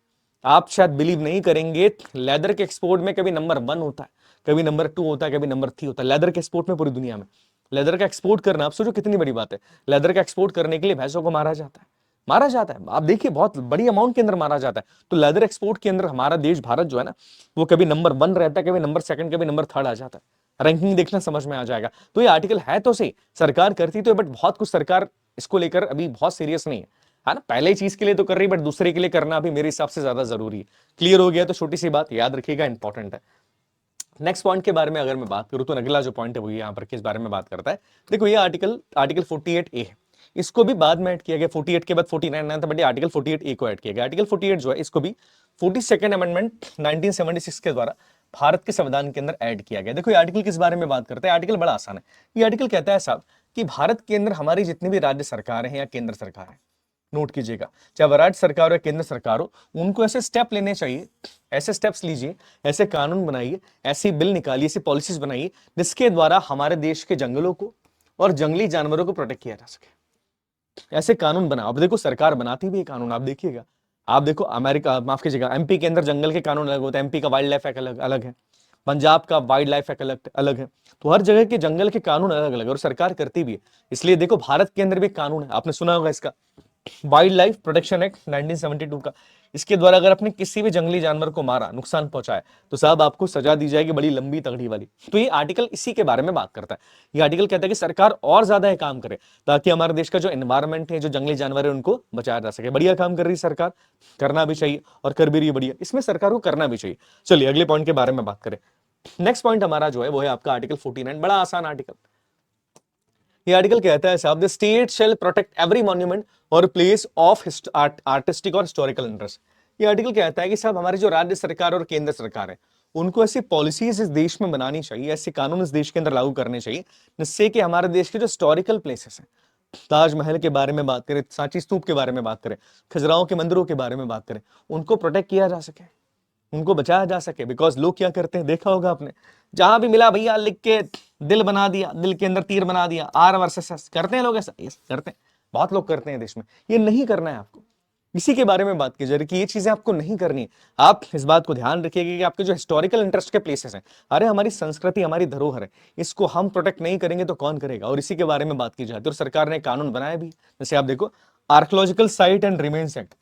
आप शायद बिलीव नहीं करेंगे, लेदर के एक्सपोर्ट में कभी नंबर 1 होता है, कभी नंबर 2 होता है, कभी नंबर 3 होता है, लेदर के एक्सपोर्ट में पूरी दुनिया में। लेदर का एक्सपोर्ट करना, आप सोचो कितनी बड़ी बात है। लेदर का एक्सपोर्ट करने के लिए भैंसों को मारा जाता है, मारा जाता है, आप देखिए बहुत बड़ी अमाउंट के अंदर मारा जाता है। तो लेदर एक्सपोर्ट के अंदर हमारा देश भारत जो है ना, वो कभी नंबर 1 रहता है, कभी नंबर 2, कभी नंबर 3 आ जाता है। रैंकिंग देखना समझ में आ जाएगा। तो ये आर्टिकल है तो सही, सरकार करती तो है, बट बहुत कुछ सरकार इसको लेकर अभी बहुत सीरियस नहीं है ना। पहले चीज के लिए तो कर रही, बट दूसरे के लिए करना भी मेरे हिसाब से ज्यादा जरूरी है। क्लियर हो गया? तो छोटी सी बात याद रखिएगा, इंपॉर्टेंट है। नेक्स्ट पॉइंट के बारे में अगर मैं बात करूं तो अगला जो पॉइंट है वो यहाँ पर किस बारे में बात करता है, देखो ये आर्टिकल 48A है। इसको भी बाद में ऐड किया गया, 48 के बाद 49 था, बट ये आर्टिकल 48A को ऐड किया गया। आर्टिकल 48 जो है इसको भी 42nd अमेंडमेंट 1976 के द्वारा भारत के संविधान के अंदर ऐड किया गया। देखो ये आर्टिकल किस बारे में बात करता है, आर्टिकल बड़ा आसान है। ये आर्टिकल कहता है साहब कि भारत के अंदर हमारी जितनी भी राज्य सरकारें हैं या केंद्र सरकार है, नोट कीजिएगा, चाहे वह राज्य सरकार हो या केंद्र सरकार हो, उनको ऐसे स्टेप लेने चाहिए, ऐसे स्टेप्स लीजिए, ऐसे कानून बनाइए, ऐसी बिल निकालिए, ऐसी पॉलिसीज बनाइए जिसके द्वारा हमारे देश के जंगलों को और जंगली जानवरों को प्रोटेक्ट किया जा सके। ऐसे कानून बनाओ। अब देखो सरकार बनाती भी है कानून, आप देखिएगा। आप देखो अमेरिका, माफ कीजिएगा, एमपी के अंदर जंगल के कानून अलग होते हैं, एमपी का वाइल्ड लाइफ एक्ट अलग अलग है, पंजाब का वाइल्ड लाइफ एक्ट अलग अलग है। तो हर जगह के जंगल के कानून अलग अलग है और सरकार करती भी है। इसलिए देखो भारत के अंदर भी कानून है, आपने सुना होगा इसका, वाइल्ड लाइफ प्रोटेक्शन एक्ट 1972 का। इसके द्वारा अगर आपने किसी भी जंगली जानवर को मारा, नुकसान पहुंचाया, तो साहब आपको सजा दी जाएगी, बड़ी लंबी तगड़ी वाली। तो ये आर्टिकल इसी के बारे में बात करता है। ये आर्टिकल कहता है कि सरकार और ज्यादा ये काम करे ताकि हमारे देश का जो एनवायरमेंट है, जो जंगली जानवर है, उनको बचाया जा सके। बढ़िया काम कर रही है सरकार, करना भी चाहिए और कर भी रही है बढ़िया, इसमें सरकार को करना भी चाहिए। चलिए अगले पॉइंट के बारे में बात करें। नेक्स्ट पॉइंट हमारा जो है वो है आपका आर्टिकल 49, बड़ा आसान आर्टिकल। ये आर्टिकल कहता है साहब the state shell protect every monument और प्लेस ऑफ आर्टिस्टिक और हिस्टोरिकल इंटरेस्ट। ये आर्टिकल कहता है कि साहब हमारी जो राज्य सरकार और केंद्र सरकार है, उनको ऐसी पॉलिसीज इस देश में बनानी चाहिए, ऐसे कानून इस देश के अंदर लागू करने चाहिए जिससे कि हमारे देश के जो हिस्टोरिकल प्लेसेस हैं, ताजमहल के बारे में बात करें, सांची स्तूप के बारे में बात करें, खजुराहो के मंदिरों के बारे में बात करें, उनको प्रोटेक्ट किया जा सके, उनको बचाया जा सके। बिकॉज लोग क्या करते हैं, देखा होगा आपने, जहां भी मिला भैया लिख के दिल बना दिया, दिल के अंदर तीर बना दिया, आर वर्सेस एस। करते हैं लोग ऐसा? यस करते हैं, बहुत लोग करते हैं देश में। ये नहीं करना है आपको, इसी के बारे में बात की जा रही कि ये चीजें आपको नहीं करनी है। आप इस बात को ध्यान रखिएगा कि आपके जो हिस्टोरिकल इंटरेस्ट के प्लेसेस हैं, अरे हमारी संस्कृति, हमारी धरोहर है, इसको हम प्रोटेक्ट नहीं करेंगे तो कौन करेगा। और इसी के बारे में बात की जाती है और सरकार ने कानून बनाया भी। जैसे आप देखो archaeological site and remains act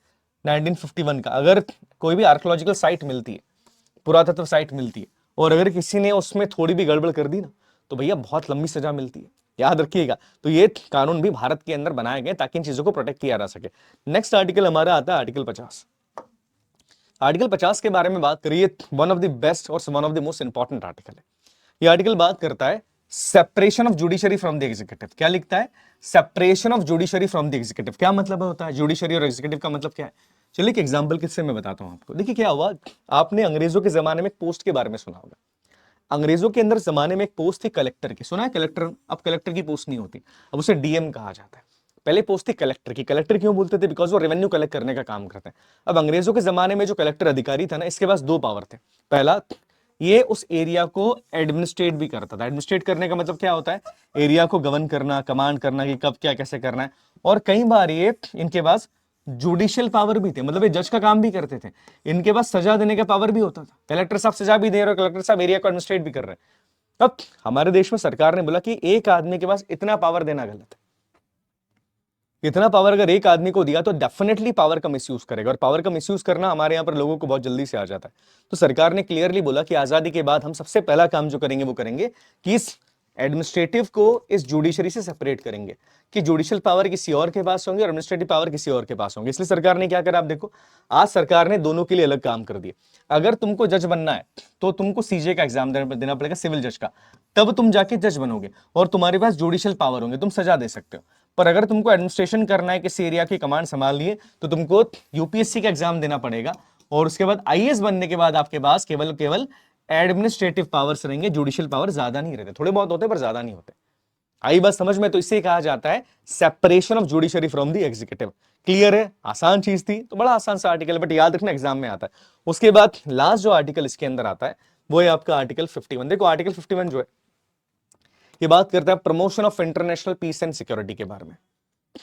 1951 का, अगर कोई भी आर्कोलॉजिकल साइट मिलती है, पुरातत्व साइट मिलती है, और अगर किसी ने उसमें थोड़ी भी गड़बड़ कर दी ना, तो भैया बहुत लंबी सजा मिलती है, याद रखिएगा। तो ये कानून भी भारत के अंदर बनाए गए ताकि इन चीजों को प्रोटेक्ट किया जा सके। नेक्स्ट आर्टिकल हमारा आता है आर्टिकल 50। आर्टिकल 50 के बारे में बात करिए, वन ऑफ द बेस्ट और one of the most important article है। ये आर्टिकल बात करता है separation of judiciary from the executive. क्या लिखता है? Separation of judiciary from the executive. क्या मतलब होता है जुडिशरी और एग्जीक्यूटिव का, मतलब क्या है? चलिए एक एग्जांपल किससे मैं बताता हूं आपको। देखिए क्या हुआ, आपने अंग्रेजों के जमाने में एक पोस्ट के बारे में सुना होगा। अंग्रेजों के अंदर जमाने में एक पोस्ट थी कलेक्टर की, सुना है कलेक्टर? अब कलेक्टर की पोस्ट नहीं होती, अब उसे डीएम कहा जाता है। पहले पोस्ट थी कलेक्टर की। कलेक्टर क्यों बोलते थे? बिकॉज वो रेवेन्यू कलेक्ट करने का काम करते हैं। अब अंग्रेजों के जमाने में जो कलेक्टर अधिकारी था ना, इसके पास 2 पावर थे। पहला, ये उस एरिया को एडमिनिस्ट्रेट भी करता था। एडमिनिस्ट्रेट करने का मतलब क्या होता है? एरिया को गवर्न करना, कमांड करना कि कब क्या कैसे करना है। और कई बार ये इनके पास जुडिशियल पावर भी थे, मतलब ये जज का काम भी करते थे, इनके पास सजा देने का पावर भी होता था। कलेक्टर साहब सजा भी दे रहे हो, कलेक्टर साहब एरिया को एडमिनिस्ट्रेट भी कर रहे हैं। अब हमारे देश में सरकार ने बोला कि एक आदमी के पास इतना पावर देना गलत है। इतना पावर अगर एक आदमी को दिया तो डेफिनेटली पावर का मिसयूज करेगा, और पावर का मिसयूज करना हमारे यहाँ पर लोगों को बहुत जल्दी से आ जाता है। तो सरकार ने क्लियरली बोला कि आजादी के बाद हम सबसे पहला काम जो करेंगे वो करेंगे कि इस एडमिनिस्ट्रेटिव को इस जुडिशरी से सेपरेट करेंगे, कि जुडिशियल पावर किसी और के पास होंगे और एडमिनिस्ट्रेटिव पावर किसी और के पास होंगे। इसलिए सरकार ने क्या करा, आप देखो आज सरकार ने दोनों के लिए अलग काम कर दिया। अगर तुमको जज बनना है तो तुमको सीजे का एग्जाम देना पड़ेगा, सिविल जज का, तब तुम जाके जज बनोगे और तुम्हारे पास जुडिशियल पावर होंगे, तुम सजा दे सकते हो। पर अगर तुमको एडमिनिस्ट्रेशन करना है, किसी एरिया की कमांड संभालनी है, तो तुमको यूपीएससी का एग्जाम देना पड़ेगा, और उसके बाद आईएएस बनने के बाद आपके पास केवल एडमिनिस्ट्रेटिव पावर्स रहेंगे, जुडिशियल पावर ज्यादा नहीं रहते, थोड़े बहुत होते पर ज्यादा नहीं होते। आई बात समझ में? तो इसे कहा जाता है separation of judiciary from the executive. Clear है? आसान चीज थी, तो बड़ा आसान सा आर्टिकल, बट याद रखना एग्जाम में आता है। उसके बाद लास्ट जो आर्टिकल इसके अंदर आता है वो है आपका आर्टिकल 51। देखो आर्टिकल 51 जो है ये बात करता है promotion of international peace and security के बारे में।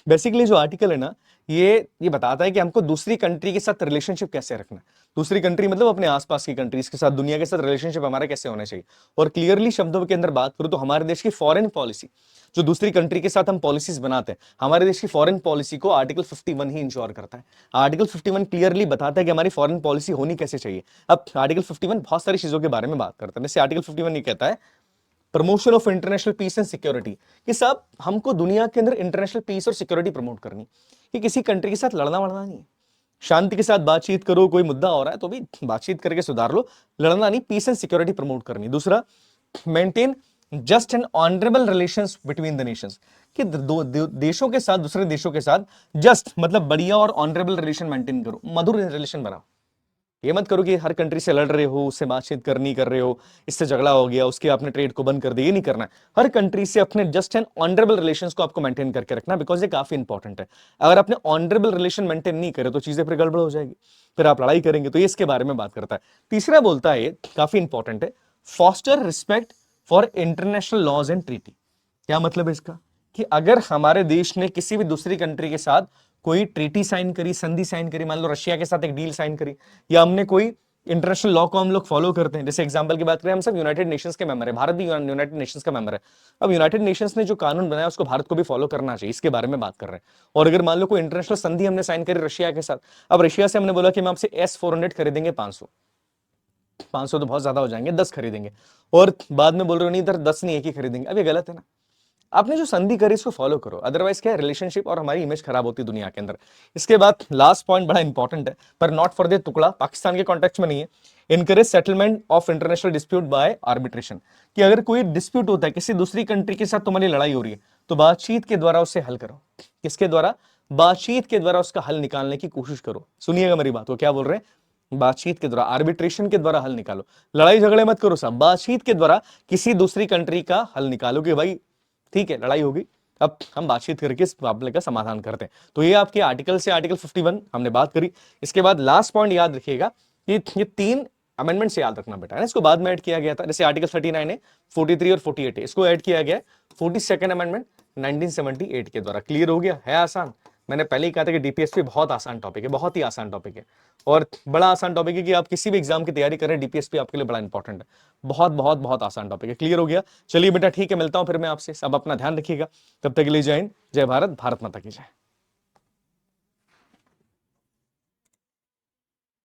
बेसिकली जो आर्टिकल है ना, ये बताता है कि हमको दूसरी कंट्री के साथ रिलेशनशिप कैसे रखना है। दूसरी कंट्री मतलब अपने आसपास की कंट्रीज के साथ, दुनिया के साथ रिलेशनशिप हमारा कैसे होना चाहिए। और क्लियरली शब्दों के अंदर बात करूं तो हमारे देश की फॉरेन पॉलिसी, जो दूसरी कंट्री के साथ हम पॉलिसीज बनाते हैं, हमारे देश की फॉरेन पॉलिसी को आर्टिकल 51 ही इंश्योर करता है। आर्टिकल 51 क्लियरली बताता है कि हमारी फॉरेन पॉलिसी होनी कैसे चाहिए। अब आर्टिकल 51 बहुत सारी चीजों के बारे में बात करता है। जैसे आर्टिकल 51 ये कहता है promotion of international peace and security, कि सब हमको दुनिया के अंदर इंटरनेशनल पीस और सिक्योरिटी प्रमोट करनी, कि किसी कंट्री के साथ लड़ना वड़ना नहीं है। शांति के साथ बातचीत करो, कोई मुद्दा हो रहा है तो भी बातचीत करके सुधार लो, लड़ना नहीं, पीस एंड सिक्योरिटी प्रमोट करनी। दूसरा, maintain just and honourable relations between the Nations, कि देशों के साथ, दूसरे देशों के साथ जस्ट मतलब बढ़िया और ऑनरेबल रिलेशन मेंटेन करो, मधुर रिलेशन बनाओ। ये मत करो कि हर कंट्री से लड़ रहे हो, उससे बातचीत करनी कर रहे हो, इससे झगड़ा हो गया, उसके आपने ट्रेड को बंद कर दिया, ये नहीं करना है। हर कंट्री से अपने जस्ट एंड ऑनरेबल रिलेशंस को आपको मेंटेन करके रखना, बिकॉज ये काफी इंपॉर्टेंट है। अगर आपने ऑनरेबल रिलेशन मेंटेन नहीं करे तो चीजें फिर गड़बड़ हो जाएगी, फिर आप लड़ाई करेंगे। तो ये इसके बारे में बात करता है। तीसरा बोलता है, ये काफी इंपॉर्टेंट है, foster respect for international laws and treaty. क्या मतलब है इसका, कि अगर हमारे देश ने किसी भी दूसरी कंट्री के साथ कोई ट्रीटी साइन करी, संधि साइन करी, मान लो रशिया के साथ एक डील साइन करी, या हमने कोई इंटरनेशनल लॉ को हम लोग फॉलो करते हैं। जैसे एग्जांपल की बात करें, हम सब यूनाइटेड नेशंस के मेंबर है, भारत भी यूनाइटेड नेशंस का मेंबर है। अब यूनाइटेड नेशंस ने जो कानून बनाया उसको भारत को भी फॉलो करना चाहिए, इसके बारे में बात कर रहे हैं। और अगर मान लो कोई इंटरनेशनल संधि हमने साइन करी रशिया के साथ, अब रशिया से हमने बोला कि हम आपसे S-400 खरीदेंगे 500 तो बहुत ज्यादा हो जाएंगे, 10 खरीदेंगे, और बाद में बोल रहे हो नहीं इधर 10 नहीं, एक ही खरीदेंगे। अब ये गलत है ना, आपने जो संधि करी इसको फॉलो करो, अदरवाइज क्या है, रिलेशनशिप और हमारी इमेज खराब होती है दुनिया के अंदर। इसके बाद लास्ट पॉइंट बड़ा इंपॉर्टेंट है, पर नॉट फॉर द टुकड़ा, पाकिस्तान के कॉन्टेक्स्ट में नहीं है। Encourage settlement of international dispute by arbitration, कि अगर कोई डिस्प्यूट होता है, किसी दूसरी कंट्री के साथ तुम्हारी लड़ाई हो रही है, तो बातचीत के द्वारा उससे हल करो। किसके द्वारा? बातचीत के द्वारा उसका हल निकालने की कोशिश करो। सुनिएगा मेरी बात को, क्या बोल रहे हैं, बातचीत के द्वारा, आर्बिट्रेशन के द्वारा हल निकालो। लड़ाई झगड़े मत करो साहब, बातचीत के द्वारा किसी दूसरी कंट्री का हल निकालो, कि भाई ठीक है लड़ाई होगी, अब हम बातचीत करके इस मामले का समाधान करते हैं। तो ये आपके आर्टिकल से आर्टिकल 51 हमने बात करी। इसके बाद लास्ट पॉइंट याद रखिएगा कि ये 3 अमेंडमेंट से याद रखना बेटा है, इसको बाद में ऐड किया गया था। जैसे आर्टिकल 39 है, 43 और 48 है, इसको ऐड किया गया 42nd अमेंडमेंट 1978 के द्वारा। क्लियर हो गया? है आसान? मैंने पहले ही कहा था कि डीपीएसपी बहुत आसान टॉपिक है, बहुत ही आसान टॉपिक है, और बड़ा आसान टॉपिक है कि आप किसी भी एग्जाम की तैयारी करें, डीपीएसपी आपके लिए बड़ा इंपॉर्टेंट है। बहुत बहुत बहुत आसान टॉपिक है। क्लियर हो गया? चलिए बेटा ठीक है, मिलता हूं फिर मैं आपसे। सब अपना ध्यान रखिएगा, तब तक के लिए जय हिंद, जय भारत, भारत माता की जय।